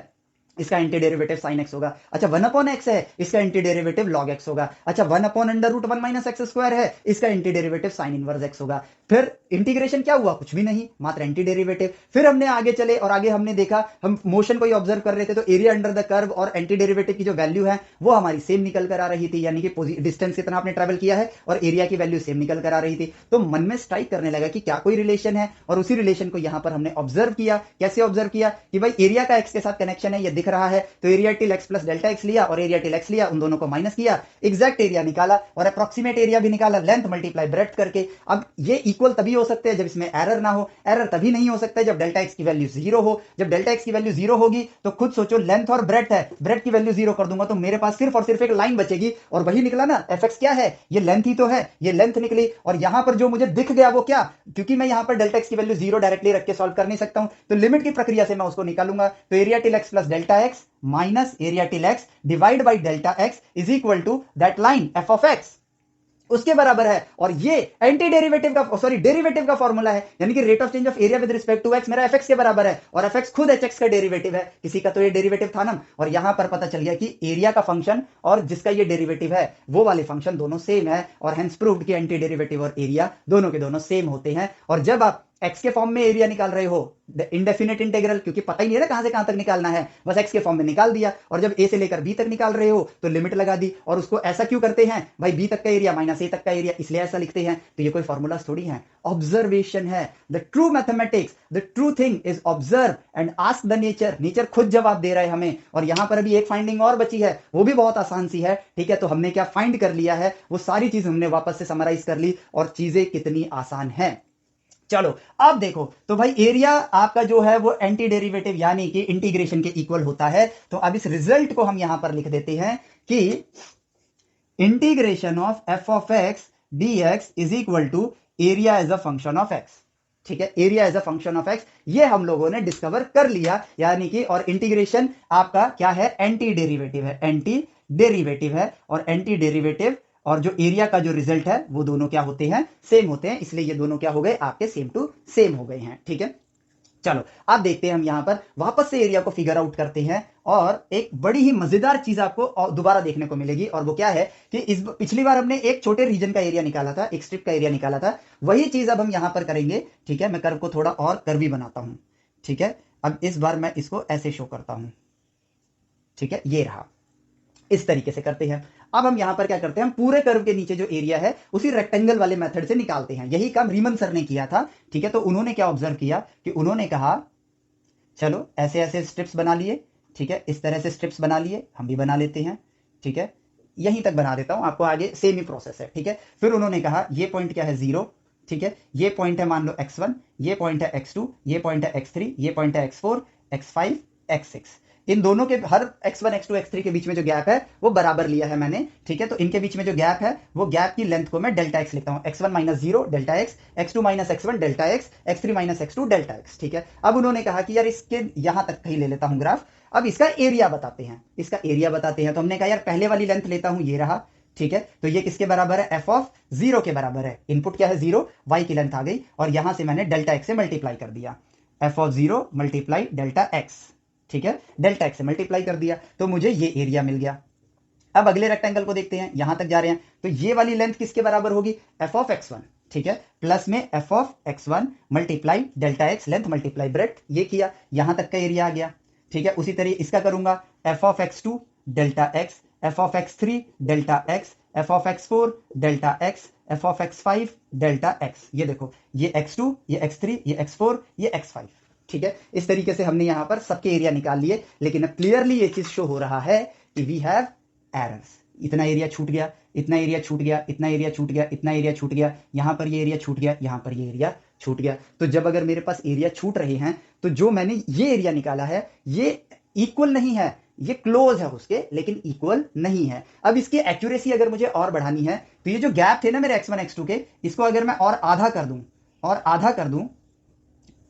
इसका एंटी डेरिवेटिव sin x होगा। अच्छा, 1/x है, इसका एंटी डेरिवेटिव log x होगा। अच्छा, 1/√1 माइनस एक्स स्क्वायर है, इसका anti derivative sin inverse x होगा। फिर इंटीग्रेशन क्या हुआ? कुछ भी नहीं, मात्र एंटी डेरिवेटिव। फिर हमने आगे चले और आगे हमने देखा, हम मोशन को ही ऑब्जर्व कर रहे थे, तो एरिया अंडर द कर्व और एंटी डेरिवेटिव की जो वैल्यू है वो हमारी सेम निकल कर आ रही थी, यानी कि डिस्टेंस कितना आपने ट्रेवल किया है और एरिया की वैल्यू सेम निकल कर आ रही थी। तो मन में स्ट्राइक करने लगा कि क्या कोई रिलेशन है, और उसी रिलेशन को यहां पर हमने ऑब्जर्व किया। कैसे ऑब्जर्व किया? कि भाई एरिया का एक्स के साथ कनेक्शन है, ये दिख रहा है, तो area till X plus delta x लिया और एरिया टिल एक्स लिया, उन दोनों को माइनस किया, एग्जैक्ट एरिया निकाला और अप्रोक्सीमेट एरिया भी निकाला, लेंथ मल्टीप्लाई ब्रेड्थ करके। अब ये इक्वल तभी हो सकते हैं जब इसमें एरर ना हो, एरर तभी नहीं हो सकता है जब डेल्टा एक्स की वैल्यू जीरो हो। जब डेल्टा एक्स की वैल्यू जीरो होगी तो खुद सोचो, लेंथ और ब्रेड्थ है, ब्रेड्थ की वैल्यू जीरो कर दूंगा तो मेरे पास सिर्फ और सिर्फ एक लाइन बचेगी, और वही निकला ना, एफ एक्स क्या है, ये लेंथ ही तो है, ये लेंथ निकली। और यहां पर जो मुझे दिख गया वो क्या, क्योंकि मैं यहां पर डेल्टा एक्स की वैल्यू जीरो डायरेक्टली रख के सॉल्व कर नहीं सकता हूं, तो लिमिट की प्रक्रिया से मैं उसको निकालूंगा। तो area till X plus delta x minus area till X divide by delta X is equal to that line F of X, उसके बराबर है। और ये एंटी डेरिवेटिव का, सॉरी, डेरिवेटिव का फॉर्मूला है, यानी कि rate of change of area with respect to X मेरा एफ एक्स के बराबर है, और एफ एक्स खुद एच एक्स का डेरिवेटिव है, किसी का तो ये डेरिवेटिव था ना। और यहां पर पता चल गया कि एरिया का फंक्शन और जिसका ये डेरिवेटिव है वो वाले फंक्शन दोनों सेम है, और हेंस प्रूव्ड कि एंटी डेरिवेटिव और एरिया दोनों के दोनों सेम होते हैं। और जब आप एक्स के फॉर्म में एरिया निकाल रहे हो, इंडेफिनेट इंटीग्रल, क्योंकि पता ही नहीं है ना कहां से कहां तक निकालना है, बस एक्स के फॉर्म में निकाल दिया, और जब ए से लेकर बी तक निकाल रहे हो तो लिमिट लगा दी। और उसको ऐसा क्यों करते हैं भाई, बी तक का एरिया माइनस ए तक का एरिया, इसलिए ऐसा लिखते हैं। तो ये कोई फॉर्मूला थोड़ी है, ऑब्जर्वेशन है। The true mathematics, the true thing is observe and ask the nature, nature खुद जवाब दे रहा है हमें। और यहां पर अभी एक फाइंडिंग और बची है, वो भी बहुत आसान सी है, ठीक है। तो हमने क्या फाइंड कर लिया है, वो सारी चीज हमने वापस से समराइज कर ली, और चीजें कितनी आसान है। चलो अब देखो, तो भाई एरिया आपका जो है वो एंटी डेरिवेटिव यानी कि इंटीग्रेशन के इक्वल होता है। तो अब इस रिजल्ट को हम यहां पर लिख देते हैं कि integration of F of X D X is equal to area as a function of X, ठीक है। Area as a function of X ये हम लोगों ने डिस्कवर कर लिया, यानी कि, और इंटीग्रेशन आपका क्या है, एंटी डेरिवेटिव है, एंटी डेरिवेटिव है। और एंटी डेरिवेटिव और जो एरिया का जो रिजल्ट है वो दोनों क्या होते हैं, सेम होते हैं, इसलिए ये दोनों क्या हो गए आपके, सेम टू सेम हो गए हैं, ठीक है। चलो अब देखते हैं हम यहां पर वापस से एरिया को फिगर आउट करते हैं, और एक बड़ी ही मजेदार चीज आपको दोबारा देखने को मिलेगी, और वो क्या है कि इस पिछली बार हमने एक छोटे रीजन का एरिया निकाला था, एक स्ट्रिप का एरिया निकाला था, वही चीज अब हम यहां पर करेंगे, ठीक है। मैं कर्व को थोड़ा और कर्वी बनाता हूं, ठीक है। अब इस बार मैं इसको ऐसे शो करता हूं, ठीक है, ये रहा, इस तरीके से करते हैं। अब हम यहां पर क्या करते हैं, हम पूरे कर्व के नीचे जो एरिया है उसी रेक्टेंगल वाले मेथड से निकालते हैं। यही काम रीमन सर ने किया था, ठीक है। तो उन्होंने क्या ऑब्जर्व किया कि उन्होंने कहा चलो ऐसे ऐसे स्ट्रिप्स बना लिए, ठीक है, इस तरह से स्ट्रिप्स बना लिए, हम भी बना लेते हैं, ठीक है। यहीं तक बना देता हूं, आपको आगे सेम ही प्रोसेस है, ठीक है। फिर उन्होंने कहा ये पॉइंट क्या है, 0, ठीक है, ये पॉइंट है मान लो x1, ये पॉइंट है x2, ये पॉइंट है x3, ये पॉइंट है x4, x5, x6। इन दोनों के हर x1 x2 x3 के बीच में जो गैप है वो बराबर लिया है मैंने, ठीक है। तो इनके बीच में जो गैप है वो गैप की लेंथ को मैं डेल्टा एक्स लिखता हूं, x1 minus 0 delta x, x2 minus x1 delta x, x3 minus x2 delta x, ठीक है। अब उन्होंने कहा कि यार इसके यहां तक कहीं ले लेता हूं ग्राफ, अब इसका एरिया बताते हैं, इसका एरिया बताते हैं। तो हमने कहा यार पहले वाली लेंथ लेता हूं, ये रहा, ठीक है। तो ये किसके बराबर है, एफ ऑफ 0 के बराबर है। इनपुट क्या है 0, y की लेंथ आ गई, और यहां से मैंने डेल्टा एक्स से मल्टीप्लाई कर दिया, F of 0 multiply delta x, ठीक है, डेल्टा एक्स से मल्टीप्लाई कर दिया, तो मुझे ये एरिया मिल गया। अब अगले रेक्टेंगल को देखते हैं, यहां तक जा रहे हैं, तो ये वाली लेंथ किसके बराबर होगी, एफ ऑफ x1, ठीक है, प्लस में F of x1 multiply delta x, length multiply breadth, ये किया, यहां तक का एरिया आ गया, ठीक है। उसी तरह इसका करूंगा, F of x2 delta x, F of x3 delta x, F of x4 delta x, F of x5 delta x. ये देखो, ये x2, ये x3, ये x4, ये x5, ठीक है। इस तरीके से हमने यहां पर सबके एरिया निकाल लिए, लेकिन अब क्लियरली ये चीज शो हो रहा है कि वी हैव एरर्स। इतना एरिया छूट गया, इतना एरिया छूट गया, इतना एरिया छूट गया, इतना एरिया छूट गया, यहां पर ये एरिया छूट गया, यहां पर ये एरिया छूट गया। तो जब अगर मेरे पास एरिया छूट रहे हैं, तो जो मैंने ये एरिया निकाला है ये इक्वल नहीं है, ये क्लोज है उसके, लेकिन इक्वल नहीं है। अब इसकी एक्यूरेसी अगर मुझे और बढ़ानी है, तो ये जो गैप थे ना मेरे x1 x2 के, इसको अगर मैं और आधा कर दूं, और आधा कर दूं,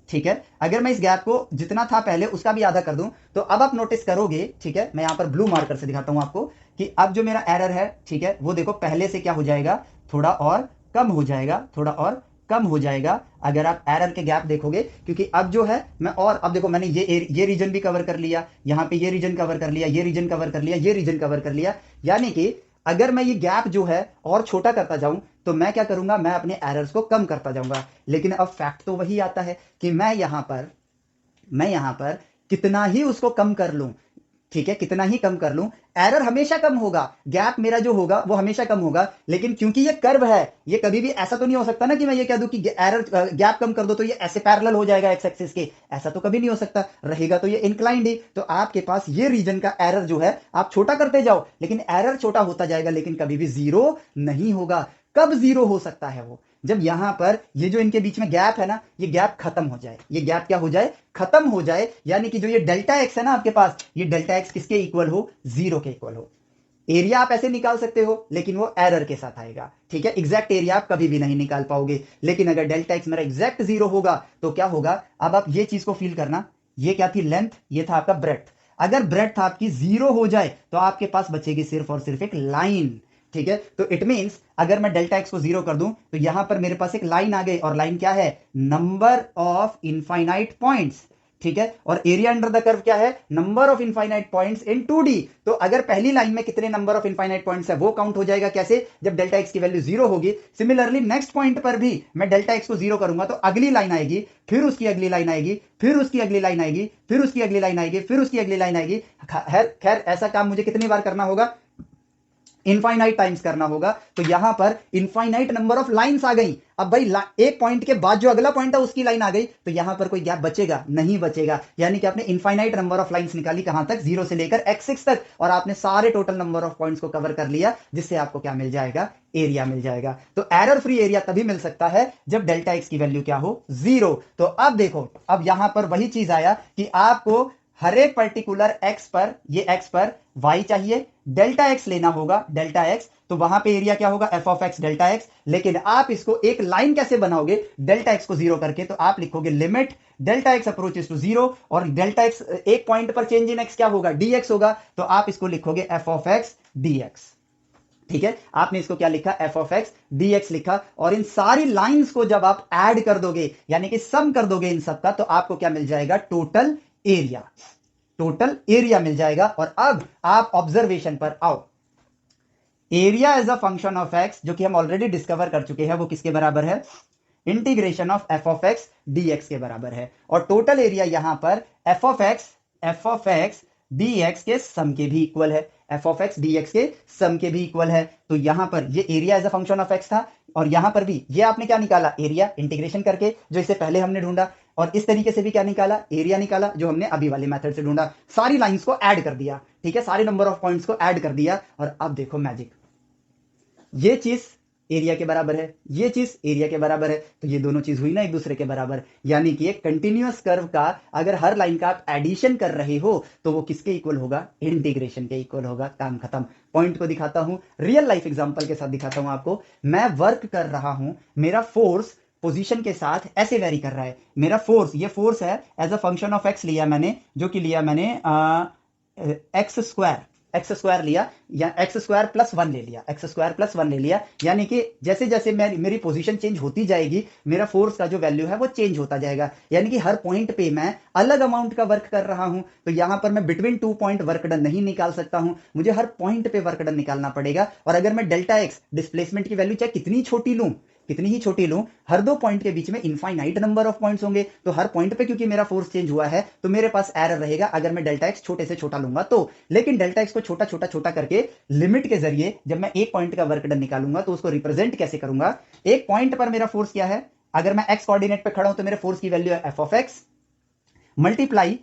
ठीक है, अगर मैं इस गैप को जितना था पहले उसका भी आधा कर दूं, तो अब आप नोटिस करोगे, ठीक है, मैं यहां पर ब्लू मार्कर से दिखाता हूं आपको, कि अब जो मेरा एरर है, ठीक है, वो देखो पहले से क्या हो जाएगा, थोड़ा और कम हो जाएगा, थोड़ा और कम हो जाएगा, अगर आप एरर के गैप देखोगे। क्योंकि अब जो है मैं, और अब देखो मैंने ये रीजन भी कवर कर लिया, यहां पे ये रीजन कवर कर लिया, ये रीजन कवर कर लिया, ये रीजन कवर कर लिया, यानी कि अगर मैं ये गैप जो है और छोटा करता जाऊं, तो मैं क्या करूंगा, मैं अपने एरर्स को कम करता जाऊंगा। लेकिन अब फैक्ट तो वही आता है कि मैं यहां पर कितना ही उसको कम कर लूं, ठीक है, कितना ही कम कर लूं, एरर हमेशा कम होगा, गैप मेरा जो होगा वो हमेशा कम होगा। लेकिन क्योंकि ये कर्व है, ये कभी भी ऐसा तो नहीं हो सकता ना कि मैं ये कह दूं कि एरर गैप कम कर दो तो ये ऐसे पैरेलल हो जाएगा एक्स एक्सिस के, ऐसा तो कभी नहीं हो सकता, रहेगा तो ये इंक्लाइंड ही। तो आपके पास ये रीजन का एरर जो है आप छोटा करते जाओ, लेकिन एरर छोटा होता जाएगा, लेकिन कभी भी जीरो नहीं होगा। कब जीरो हो सकता है वो, जब यहां पर ये जो इनके बीच में गैप है ना, ये गैप खत्म हो जाए, ये गैप क्या हो जाए, खत्म हो जाए, यानी कि जो ये डेल्टा एक्स है ना आपके पास, ये डेल्टा एक्स किसके इक्वल हो, 0 के इक्वल हो। एरिया आप ऐसे निकाल सकते हो, लेकिन वो एरर के साथ आएगा, ठीक है। एग्जैक्ट एरिया आप कभी भी नहीं निकाल पाओगे, लेकिन अगर डेल्टा एक्स मेरा एग्जैक्ट 0 होगा तो क्या होगा, अब आप ये चीज को फील करना, ये क्या थी, लेंथ, ये था आपका ब्रेड्थ। अगर ब्रेड्थ आपकी 0 हो जाए तो आपके पास बचेगी सिर्फ और सिर्फ एक लाइन, ठीक है। तो इट मींस अगर मैं डेल्टा एक्स को 0 कर दूं तो यहां पर मेरे पास एक लाइन आ गई, और लाइन क्या है, नंबर ऑफ इनफाइनाइट पॉइंट्स, ठीक है। और एरिया अंडर द कर्व क्या है, number of infinite points in 2D। तो अगर पहली लाइन में कितने नंबर ऑफ इनफाइनाइट पॉइंट्स है वो काउंट हो जाएगा, कैसे, जब डेल्टा एक्स की वैल्यू 0 होगी। सिमिलरली नेक्स्ट पॉइंट पर भी मैं डेल्टा एक्स को 0 करूंगा तो अगली लाइन आएगी, फिर उसकी अगली लाइन आएगी, फिर उसकी अगली लाइन आएगी, फिर उसकी अगली लाइन आएगी, फिर उसकी अगली लाइन आएगी। खैर ऐसा काम मुझे कितनी बार करना होगा, इनफाइनाइट टाइम्स करना होगा। तो यहां पर इनफाइनाइट नंबर ऑफ लाइंस आ गई। अब भाई एक पॉइंट के बाद जो अगला पॉइंट है उसकी लाइन आ गई, तो यहां पर कोई गैप बचेगा नहीं, बचेगा। यानी कि आपने इनफाइनाइट नंबर ऑफ लाइंस निकाली, कहां तक, 0 से लेकर x6 तक, और आपने सारे टोटल नंबर ऑफ पॉइंट्स को कवर कर लिया, जिससे आपको क्या मिल जाएगा, एरिया मिल जाएगा। तो एरर फ्री एरिया तभी मिल सकता है जब डेल्टा एक्स की वैल्यू क्या हो, 0। तो अब देखो, अब यहां पर वही चीज आया कि आपको हर एक पर्टिकुलर एक्स पर, ये एक्स पर y चाहिए, डेल्टा एक्स लेना होगा, डेल्टा एक्स। तो वहां पे एरिया क्या होगा, F of x delta x. लेकिन आप इसको एक लाइन कैसे बनाओगे, डेल्टा एक्स को 0 करके, तो आप लिखोगे limit delta x approaches to 0, और डेल्टा एक्स एक पॉइंट पर चेंज इन एक्स क्या होगा, dx होगा। तो आप इसको लिखोगे एफ ऑफ एक्स dx, ठीक है। आपने इसको क्या लिखा, एफ ऑफ एक्स dx लिखा। और इन सारी लाइंस को जब आप ऐड कर दोगे, यानी कि सम कर दोगे इन सबका, तो आपको क्या मिल जाएगा, टोटल एरिया, टोटल एरिया मिल जाएगा। और अब आप ऑब्जर्वेशन पर आओ, area as a function of X, जो कि हम ऑलरेडी डिस्कवर कर चुके हैं, वो किसके बराबर है, integration of F of X dx के बराबर है। और टोटल एरिया यहां पर एफ ऑफ एक्स dx के सम के भी इक्वल है, एफ ऑफ एक्स dx के सम के भी इक्वल है। तो यहां पर ये area as a function of X था, और यहां पर भी ये आपने क्या निकाला, एरिया इंटीग्रेशन करके, जो इससे पहले हमने ढूंढा। और इस तरीके से भी क्या निकाला, एरिया निकाला, जो हमने अभी वाले मेथड से ढूंढा। सारी लाइंस को ऐड कर दिया, ठीक है, सारे नंबर ऑफ पॉइंट्स को ऐड कर दिया। और अब देखो मैजिक, ये चीज एरिया के बराबर है, ये चीज एरिया के बराबर है, तो ये दोनों चीज हुई ना एक दूसरे के बराबर। यानी कि एक कंटिन्यूअस कर्व का अगर हर लाइन का आप एडिशन कर रहे हो तो वो किसके इक्वल होगा, इंटीग्रेशन के इक्वल होगा। काम खत्म। पॉइंट को दिखाता हूं, रियल लाइफ एग्जांपल के साथ दिखाता हूं आपको। मैं वर्क कर रहा हूं, मेरा फोर्स पोजीशन के साथ ऐसे वेरी कर रहा है। मेरा फोर्स, ये फोर्स है as a function of X लिया मैंने, जो कि लिया मैंने एक्स स्क्वायर लिया, या एक्स स्क्वायर प्लस 1 ले लिया, एक्स स्क्वायर प्लस 1 ले लिया। यानी कि जैसे जैसे मेरी पोजीशन चेंज होती जाएगी, मेरा फोर्स का जो वैल्यू है वो चेंज होता जाएगा। यानी कि हर पॉइंट पे मैं अलग अमाउंट का वर्क कर रहा हूं। तो यहां पर मैं बिटवीन 2 पॉइंट वर्क डन नहीं निकाल सकता हूं, मुझे हर पॉइंट पे वर्क डन निकालना पड़ेगा। और अगर मैं डेल्टा एक्स डिस्प्लेसमेंट की वैल्यू चाहे कितनी छोटी लूं, कितनी ही छोटी लूं, हर दो पॉइंट के बीच में इनफाइनाइट नंबर ऑफ पॉइंट्स होंगे। तो हर पॉइंट पे क्योंकि मेरा फोर्स चेंज हुआ है, तो मेरे पास एरर रहेगा अगर मैं डेल्टा एक्स छोटे से छोटा लूंगा तो। लेकिन डेल्टा एक्स को छोटा छोटा छोटा करके लिमिट के जरिए जब मैं एक पॉइंट का वर्क डन निकालूंगा तो उसको रिप्रेजेंट कैसे करूंगा, एक पॉइंट पर मेरा फोर्स क्या है, अगर मैं एक्स कोऑर्डिनेट पे खड़ा हूं तो मेरे फोर्स की वैल्यू है एफ ऑफ एक्स मल्टीप्लाई,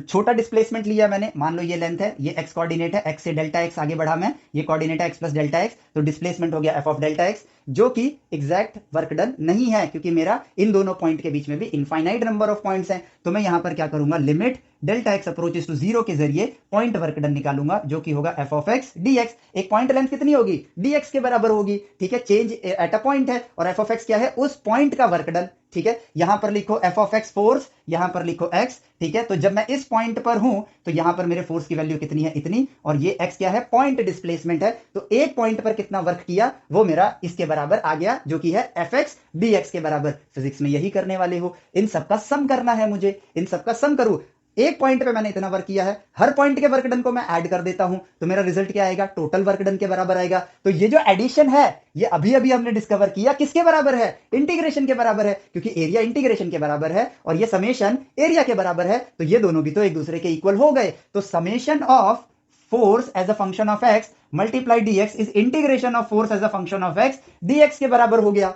छोटा डिस्प्लेसमेंट लिया मैंने, मान लो ये लेंथ है, ये एक्स कोऑर्डिनेट है, एक्स से डेल्टा एक्स आगे बढ़ा मैं, ये कोऑर्डिनेट है एक्स प्लस डेल्टा एक्स, तो डिस्प्लेसमेंट हो गया एफ ऑफ डेल्टा एक्स, जो कि एग्जैक्ट वर्क डन नहीं है क्योंकि मेरा इन दोनों पॉइंट के बीच में भी इनफाइनाइट नंबर ऑफ पॉइंट्स हैं। तो मैं यहां पर क्या करूंगा, limit delta x approaches to 0 के जरिए पॉइंट वर्क डन निकालूंगा, जो कि होगा एफ ऑफ एक्स dx। एक पॉइंट लेंथ कितनी होगी, dx के बराबर होगी, ठीक है, चेंज एट अ पॉइंट है, और एफ ऑफ एक्स क्या है, उस पॉइंट का वर्क डन, ठीक है। यहां पर लिखो एफ ऑफ एक्स फोर्स, यहां पर लिखो एक्स, ठीक है। तो जब मैं इस पॉइंट पर हूं तो यहां पर मेरे फोर्स की वैल्यू कितनी है, इतनी, और ये एक्स क्या है, पॉइंट डिस्प्लेसमेंट है। तो एक पॉइंट पर कितना वर्क किया वो मेरा इसके बराबर आ गया, जो कि है एफ एक्स dx के बराबर। फिजिक्स में यही करने वाले हो, इन सबका सम करना है मुझे, इन सबका सम करूं। एक पॉइंट पे मैंने इतना वर्क किया है, हर पॉइंट के वर्क डन को मैं ऐड कर देता हूं, तो मेरा रिजल्ट क्या आएगा, टोटल वर्क डन के बराबर आएगा। तो ये जो एडिशन है, ये अभी अभी हमने डिस्कवर किया किसके बराबर है, इंटीग्रेशन के बराबर है, क्योंकि एरिया इंटीग्रेशन के बराबर है और ये समेशन एरिया के बराबर है। तो ये दोनों भी तो एक दूसरे के इक्वल हो गए। तो summation of force as a function of X multiply dx is integration of force as a function of X dx के बराबर हो गया।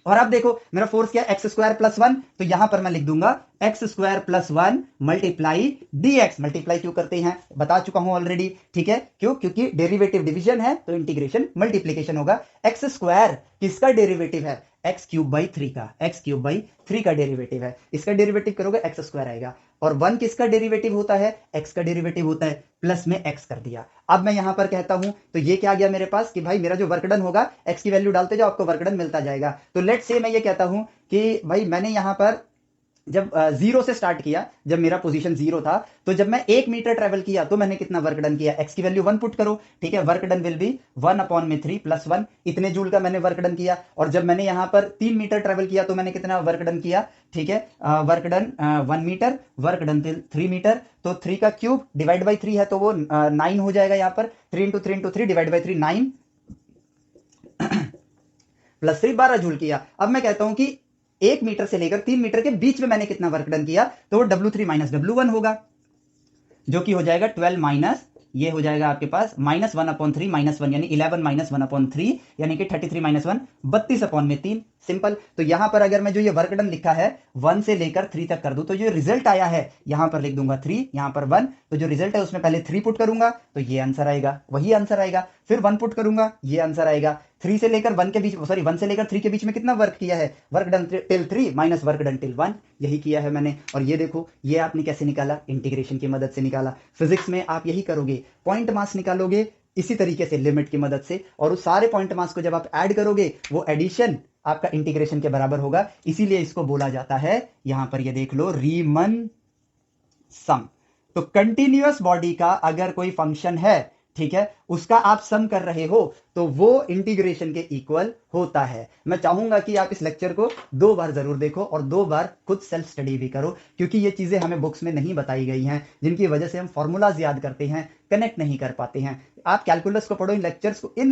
और अब देखो मेरा फोर्स क्या है, एक्स स्क्वायर प्लस वन, तो यहां पर मैं लिख दूंगा x square plus one multiply D x. Multiply क्यों करते हैं बता चुका हूं ऑलरेडी, ठीक है, क्यों, क्योंकि डेरिवेटिव डिवीजन है तो इंटीग्रेशन मल्टीप्लीकेशन होगा। एक्स स्क्वायर किसका डेरिवेटिव है, एक्स क्यूब बाई थ्री का, एक्स क्यूब बाई थ्री का डेरिवेटिव है, इसका डेरिवेटिव करोगे एक्स स्क्वायर आएगा। और वन किसका डेरिवेटिव होता है, एक्स का डेरिवेटिव होता है, प्लस में एक्स कर दिया। अब मैं यहां पर कहता हूं तो ये क्या आ गया मेरे पास कि भाई मेरा जो वर्क डन होगा, एक्स की वैल्यू डालते जाओ आपको वर्क डन मिलता जाएगा। तो लेट्स से मैं ये कहता हूं कि भाई मैंने यहां पर जब जीरो से स्टार्ट किया, जब मेरा पोजीशन जीरो था, तो जब मैं 1 मीटर ट्रेवल किया तो मैंने कितना वर्क डन किया, एक्स की वैल्यू 1 पुट करो, ठीक है, work done will be 1/3 plus 1, इतने जूल का मैंने वर्क डन किया। और जब मैंने यहां पर 3 मीटर ट्रेवल किया तो मैंने कितना वर्क डन किया, ठीक है, work done 1 metre, work done 3 metre, तो 3 का क्यूब डिवाइड बाई 3 है तो वो 9 हो जाएगा। यहां पर 3 into 3 into 3 divide by 3 9 plus 3 12 joule किया। अब मैं कहता हूं कि 1 मीटर से लेकर 3 मीटर के बीच में मैंने कितना वर्क डन किया, तो वो W3 माइनस W1 होगा, जो कि हो जाएगा 12 माइनस, ये हो जाएगा आपके पास -1/3 -1 यानी 11 माइनस 1/3 यानी कि 33 माइनस 1 32/3। सिंपल। तो यहां पर अगर मैं जो ये वर्क डन लिखा है 1 से लेकर 3 तक कर दूं तो जो रिजल्ट आया है यहां पर लिख दूंगा 3, यहां पर 1, तो जो रिजल्ट है उसमें पहले 3 पुट करूंगा तो ये आंसर आएगा, वही आंसर आएगा। फिर 1 पुट करूंगा, ये आंसर आएगा। 3 से लेकर 1 के बीच, सॉरी 1 से लेकर 3 के बीच में कितना वर्क किया है, work done till 3 minus work done till 1, यही किया है मैंने। और ये देखो ये आपने कैसे निकाला, इंटीग्रेशन की मदद से निकाला। फिजिक्स में आप यही करोगे, पॉइंट मास निकालोगे इसी तरीके से लिमिट की मदद से, और उस सारे पॉइंट मास को जब आप ऐड करोगे वो एडिशन आपका इंटीग्रेशन के बराबर होगा। इसीलिए इसको बोला जाता है, यहां पर ये देख लो, रीमन सम। तो कंटिन्यूअस बॉडी का अगर कोई फंक्शन है, ठीक है, उसका आप सम कर रहे हो तो वो इंटीग्रेशन के इक्वल होता है। मैं चाहूंगा कि आप इस लेक्चर को 2 बार जरूर देखो और 2 बार खुद सेल्फ स्टडी भी करो, क्योंकि ये चीजें हमें बुक्स में नहीं बताई गई हैं, जिनकी वजह से हम फॉर्मूलाज याद करते हैं, कनेक्ट नहीं कर पाते हैं। आप कैलकुलस को पढ़ो, इन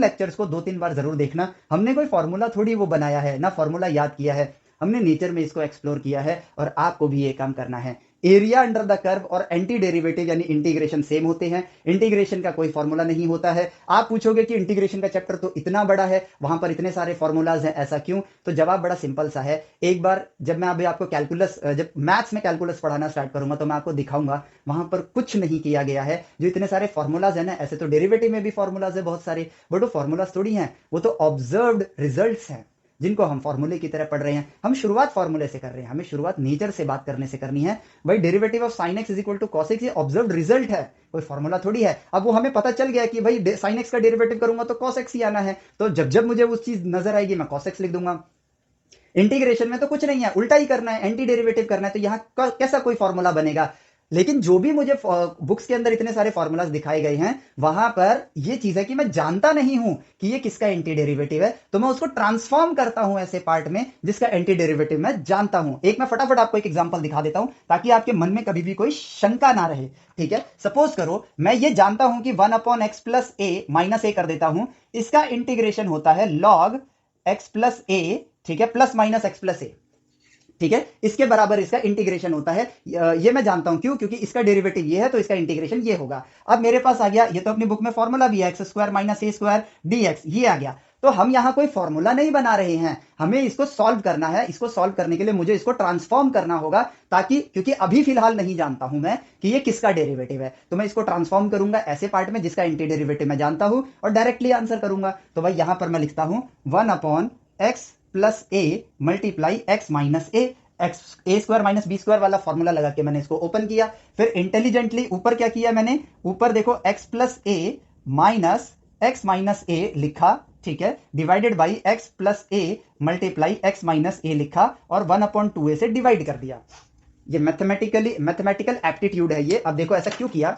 लेक्चर्स को 2-3 बार जरूर देखना। हमने कोई फॉर्मूला थोड़ी वो बनाया है ना, फॉर्मूला याद किया है, हमने नेचर में इसको एक्सप्लोर किया है और आपको भी ये काम करना है। एरिया अंडर द कर्व और एंटी डेरिवेटिव यानी इंटीग्रेशन सेम होते हैं, इंटीग्रेशन का कोई फॉर्मूला नहीं होता है। आप पूछोगे कि इंटीग्रेशन का चैप्टर तो इतना बड़ा है, वहां पर इतने सारे फॉर्मूलाज हैं, ऐसा क्यों? तो जवाब बड़ा सिंपल सा है। एक बार जब मैं अभी आपको कैलकुलस, जब मैथ्स में कैलकुलस पढ़ाना स्टार्ट करूंगा तो मैं आपको दिखाऊंगा वहां पर कुछ नहीं किया गया है। जो इतने सारे फॉर्मूलाज है ना, ऐसे तो डेरिवेटिव में भी फॉर्मूलाज है बहुत सारे, बट वो फॉर्मूलाज थोड़ी हैं, वो तो ऑब्जर्व्ड रिजल्ट्स हैं जिनको हम फॉर्मूले की तरह पढ़ रहे हैं। हम शुरुआत फॉर्मूले से कर रहे हैं, हमें शुरुआत नेचर से बात करने से करनी है। भाई derivative of sin x is equal to cos x, ये ऑब्जर्व्ड रिजल्ट है, कोई फॉर्मूला थोड़ी है। अब वो हमें पता चल गया कि भाई sin x का डेरिवेटिव करूंगा तो cos x ही आना है, तो जब जब मुझे वो चीज नजर आएगी मैं cos x लिख दूंगा। इंटीग्रेशन में तो कुछ नहीं है, उल्टा ही करना है, एंटी डेरिवेटिव करना है, तो यहां कैसा कोई फॉर्मूला बनेगा? लेकिन जो भी मुझे बुक्स के अंदर इतने सारे फॉर्मूलाज दिखाए गए हैं, वहां पर ये चीज है कि मैं जानता नहीं हूं कि ये किसका एंटी डेरिवेटिव है, तो मैं उसको ट्रांसफॉर्म करता हूं ऐसे पार्ट में जिसका एंटी डेरिवेटिव मैं जानता हूं। एक मैं फटाफट आपको एक एग्जांपल दिखा देता हूं ताकि आपके मन में कभी भी कोई शंका ना रहे, ठीक है। सपोज करो मैं ये जानता हूं कि 1/x प्लस ए माइनस ए कर देता हूं, इसका इंटीग्रेशन होता है log x प्लस ए, ठीक है, प्लस माइनस एक्स प्लस ए, ठीक है, इसके बराबर इसका इंटीग्रेशन होता है। ये मैं जानता हूं, क्यों? क्योंकि इसका डेरिवेटिव ये है तो इसका इंटीग्रेशन ये होगा। अब मेरे पास आ गया, ये तो अपनी बुक में फॉर्मूला भी है, एक्स स्क्वायर माइनस ए स्क्वायर dx, ये आ गया। तो हम यहां कोई फॉर्मूला नहीं बना रहे हैं, हमें इसको सॉल्व करना है। इसको सॉल्व करने के लिए मुझे इसको ट्रांसफॉर्म करना होगा, ताकि, क्योंकि अभी फिलहाल नहीं जानता हूं मैं कि ये किसका डेरिवेटिव है, तो मैं इसको ट्रांसफॉर्म करूंगा ऐसे पार्ट में जिसका एंटी डेरिवेटिव मैं जानता हूं और डायरेक्टली आंसर करूंगा। तो भाई यहां पर मैं लिखता हूं 1/x plus a multiply x minus A, x A square minus B square वाला फॉर्मूला लगा के मैंने इसको ओपन किया। फिर इंटेलिजेंटली ऊपर क्या किया मैंने, ऊपर देखो x plus a minus x minus a लिखा, ठीक है, divided by x plus a multiply x minus a लिखा और 1/2a से डिवाइड कर दिया। ये मैथमेटिकल एप्टीट्यूड है ये। अब देखो ऐसा क्यों किया,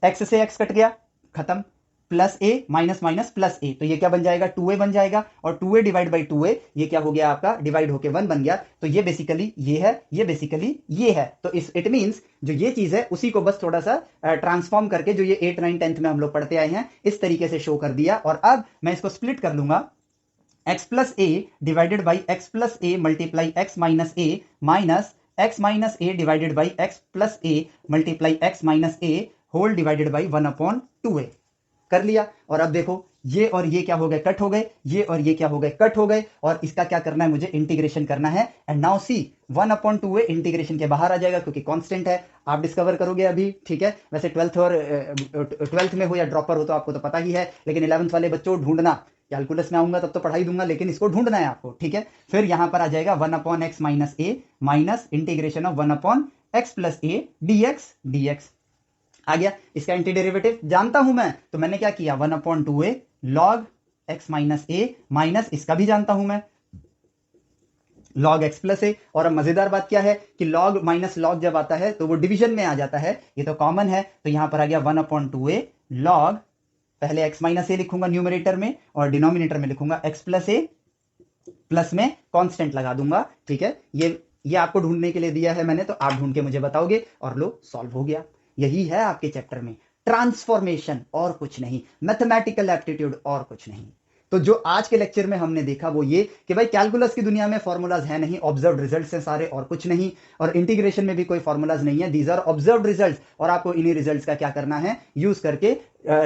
एक्स से एक्स कट गया, खत्म, plus a minus minus plus ए, तो ये क्या बन जाएगा, 2a बन जाएगा, और 2a डिवाइड बाई 2a ये क्या हो गया आपका, डिवाइड होके 1 बन गया। तो ये बेसिकली ये है, ये बेसिकली ये है। तो इट मींस जो ये चीज है उसी को बस थोड़ा सा ट्रांसफॉर्म करके, जो ये 8, 9, 10th में हम लोग पढ़ते आए हैं, इस तरीके से शो कर दिया। और अब मैं इसको स्प्लिट कर लूंगा, x plus a divided by x plus a multiply x minus a minus x minus a divided by x plus a multiply x minus a whole divided by 1/2a कर लिया। और अब देखो ये और ये क्या हो गए, कट हो गए, ये और ये क्या हो गए, कट हो गए, और इसका क्या करना है, मुझे इंटीग्रेशन करना है। एंड नाउ सी 1/2 इंटीग्रेशन के बाहर आ जाएगा क्योंकि कांस्टेंट है, आप डिस्कवर करोगे अभी, ठीक है। वैसे 12th में हो या ड्रॉपर हो तो आपको तो पता ही है, लेकिन 11th वाले बच्चों ढूंढना, कैलकुलस में आऊंगा तब तो पढ़ाई दूंगा, लेकिन इसको ढूंढना है आपको, ठीक है। फिर यहां पर आ जाएगा 1/x minus a minus integration of 1/x plus A dx आ गया। इसका एंटी डेरिवेटिव जानता हूं मैं, तो मैंने क्या किया, 1/2a log x minus a minus इसका भी जानता हूं मैं, log x प्लस ए। और अब मजेदार बात क्या है कि log माइनस log जब आता है तो वो डिवीजन में आ जाता है, ये तो कॉमन है, तो यहां पर आ गया 1/2a log, पहले x माइनस ए लिखूंगा न्यूमरेटर में और डिनोमिनेटर में लिखूंगा x प्लस ए, प्लस में कांस्टेंट लगा दूंगा, ठीक है। ये आपको ढूंढने के लिए दिया है मैंने, तो आप ढूंढ के मुझे बताओगे और लो सॉल्व हो गया। यही है आपके चैप्टर में ट्रांसफॉर्मेशन, और कुछ नहीं, मैथमेटिकल एप्टीट्यूड और कुछ नहीं। तो जो आज के लेक्चर में हमने देखा वो ये कि भाई कैलकुलस की दुनिया में फॉर्मूलाज है नहीं, ऑब्जर्व्ड रिजल्ट्स हैं सारे और कुछ नहीं, और इंटीग्रेशन में भी कोई फॉर्मूलाज नहीं है, दीज आर ऑब्जर्व्ड रिजल्ट्स, और आपको इन्हीं रिजल्ट्स का क्या करना है, यूज करके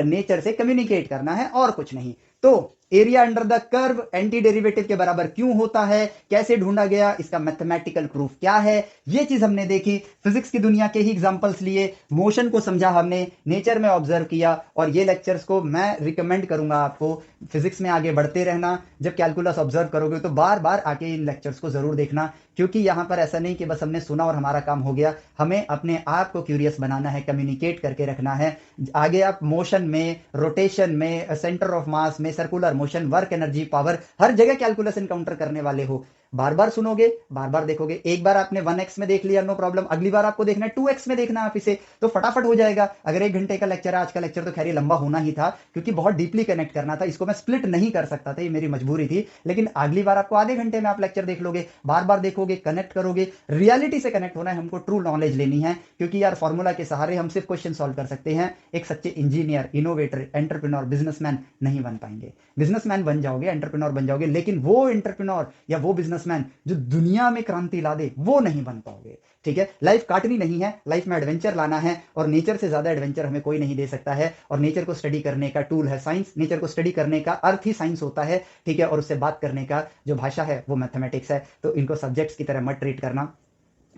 नेचर से कम्युनिकेट करना है और कुछ नहीं। तो area under the curve anti derivative के बराबर क्यों होता है, कैसे ढूंढा गया, इसका मैथमेटिकल प्रूफ क्या है, ये चीज हमने देखी। फिजिक्स की दुनिया के ही एग्जांपल्स लिए, मोशन को समझा हमने, नेचर में ऑब्जर्व किया, और ये लेक्चर्स को मैं रिकमेंड करूंगा आपको, फिजिक्स में आगे बढ़ते रहना। जब कैलकुलस ऑब्जर्व करोगे तो बार बार आके इन लेक्चर्स को जरूर देखना, क्योंकि यहां पर ऐसा नहीं कि बस हमने सुना और हमारा काम हो गया, हमें अपने आप को क्यूरियस बनाना है, कम्युनिकेट करके रखना है। आगे आप मोशन में, रोटेशन में, सेंटर ऑफ मास में, circular motion, work, energy, power, हर जगह कैलकुलस एनकाउंटर करने वाले हो। बार बार सुनोगे, बार बार देखोगे, एक बार आपने 1x में देख लिया, नो प्रॉब्लम, अगली बार आपको देखना है 2x में देखना आप इसे, तो फटाफट हो जाएगा। अगर 1 घंटे का लेक्चर है, आज का लेक्चर तो खैर लंबा होना ही था क्योंकि बहुत डीपली कनेक्ट करना था, इसको मैं स्प्लिट नहीं कर सकता था, ये मेरी मजबूरी थी, लेकिन अगली बार आपको आधे घंटे में आप लेक्चर देख लोगे, बार बार देखोगे, कनेक्ट करोगे, रियलिटी से कनेक्ट होना है हमको, ट्रू नॉलेज लेनी है, क्योंकि यार फॉर्मूला के सहारे हम सिर्फ क्वेश्चन सॉल्व कर सकते हैं, एक सच्चे इंजीनियर, इनोवेटर, एंटरप्रेन्योर, बिजनेसमैन नहीं बन पाएंगे। बिजनेसमैन बन जाओगे, एंटरप्रेन्योर बन जाओगे, लेकिन वो एंटरप्रेन्योर या वो बिजनेसमैन जो दुनिया में क्रांति ला दे, वो नहीं बन पाओगे, ठीक है। लाइफ काटनी नहीं है, लाइफ में एडवेंचर लाना है, और नेचर से ज्यादा एडवेंचर हमें कोई नहीं दे सकता है। और नेचर को स्टडी करने का टूल है साइंस, नेचर को स्टडी करने का अर्थ ही साइंस होता है, ठीक है। और उससे बात करने का जो भाषा है वो मैथमेटिक्स है। तो इनको सब्जेक्ट्स की तरह मत ट्रीट करना,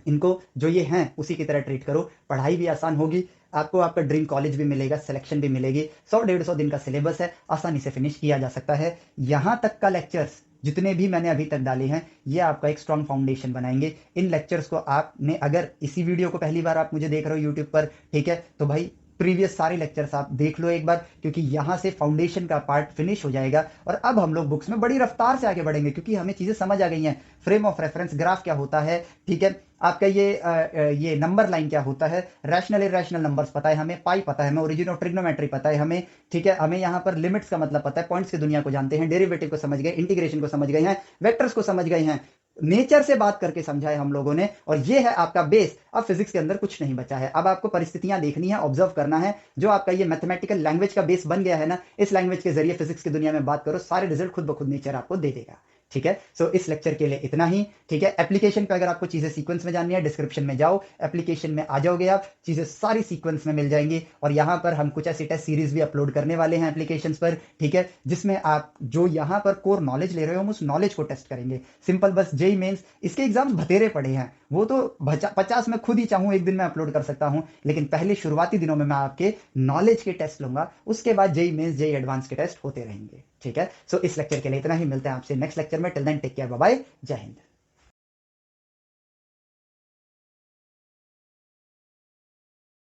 इनको जो ये हैं उसी की तरह ट्रीट करो, पढ़ाई भी आसान होगी आपको, आपका ड्रीम कॉलेज भी मिलेगा, सिलेक्शन भी मिलेगी, 100-150 दिन का सिलेबस है, आसानी से फिनिश किया जा सकता है। यहां तक का लेक्चर्स जितने भी मैंने अभी तक डाले हैं, ये आपका एक स्ट्रांग फाउंडेशन बनाएंगे। इन लेक्चर्स को आपने, अगर इसी वीडियो को पहली बार आप मुझे देख रहे हो यूट्यूब पर, ठीक है, तो भाई प्रीवियस सारे लेक्चर्स आप देख लो एक बार, क्योंकि यहां से फाउंडेशन का पार्ट फिनिश हो जाएगा, और अब हम लोग बुक्स में बड़ी रफ्तार से आगे बढ़ेंगे, क्योंकि हमें चीजें समझ आ गई हैं। फ्रेम ऑफ रेफरेंस, ग्राफ क्या होता है, ठीक है, आपका ये नंबर लाइन क्या होता है, रैशनल इरैशनल नंबर्स पता है हमें, पाई पता है हमें, ओरिजिन ऑफ ट्रिग्नोमेट्री पता है हमें, ठीक है, हमें यहाँ पर लिमिट्स का मतलब पता है, पॉइंट्स की दुनिया को जानते हैं, डेरिवेटिव को समझ गए, इंटीग्रेशन को समझ गए हैं, वेक्टर्स को समझ गए हैं, नेचर से बात करके समझा है हम लोगों ने, और ये है आपका बेस। अब फिजिक्स के अंदर कुछ नहीं बचा है, अब आपको परिस्थितियां देखनी है, ऑब्जर्व करना है। जो आपका ये मैथमेटिकल लैंग्वेज का बेस बन गया है ना, इस लैंग्वेज के जरिए फिजिक्स की दुनिया में बात करो, सारे रिजल्ट खुद ब खुद नेचर आपको दे देगा, ठीक है। सो इस लेक्चर के लिए इतना ही, ठीक है। एप्लीकेशन पे अगर आपको चीजें सीक्वेंस में जाननी है, डिस्क्रिप्शन में जाओ, एप्लीकेशन में आ जाओगे आप, चीजें सारी सीक्वेंस में मिल जाएंगी। और यहां पर हम कुछ ऐसी टेस्ट सीरीज भी अपलोड करने वाले हैं एप्लीकेशन पर, ठीक है, जिसमें आप जो यहां पर कोर नॉलेज ले रहे हो, हम उस नॉलेज को टेस्ट करेंगे। सिंपल, बस जेई मेंस, इसके एग्जाम्स बतेरे पड़े हैं, वो तो 50 में खुद ही चाहूं एक दिन में अपलोड कर सकता हूं, लेकिन पहले शुरुआती दिनों में मैं आपके नॉलेज के टेस्ट लूंगा, उसके बाद जेई मेंस, जेई एडवांस के टेस्ट होते रहेंगे, ठीक है। सो इस लेक्चर के लिए इतना ही, मिलते हैं आपसे नेक्स्ट लेक्चर में। Till then take care, bye bye, जय हिंद।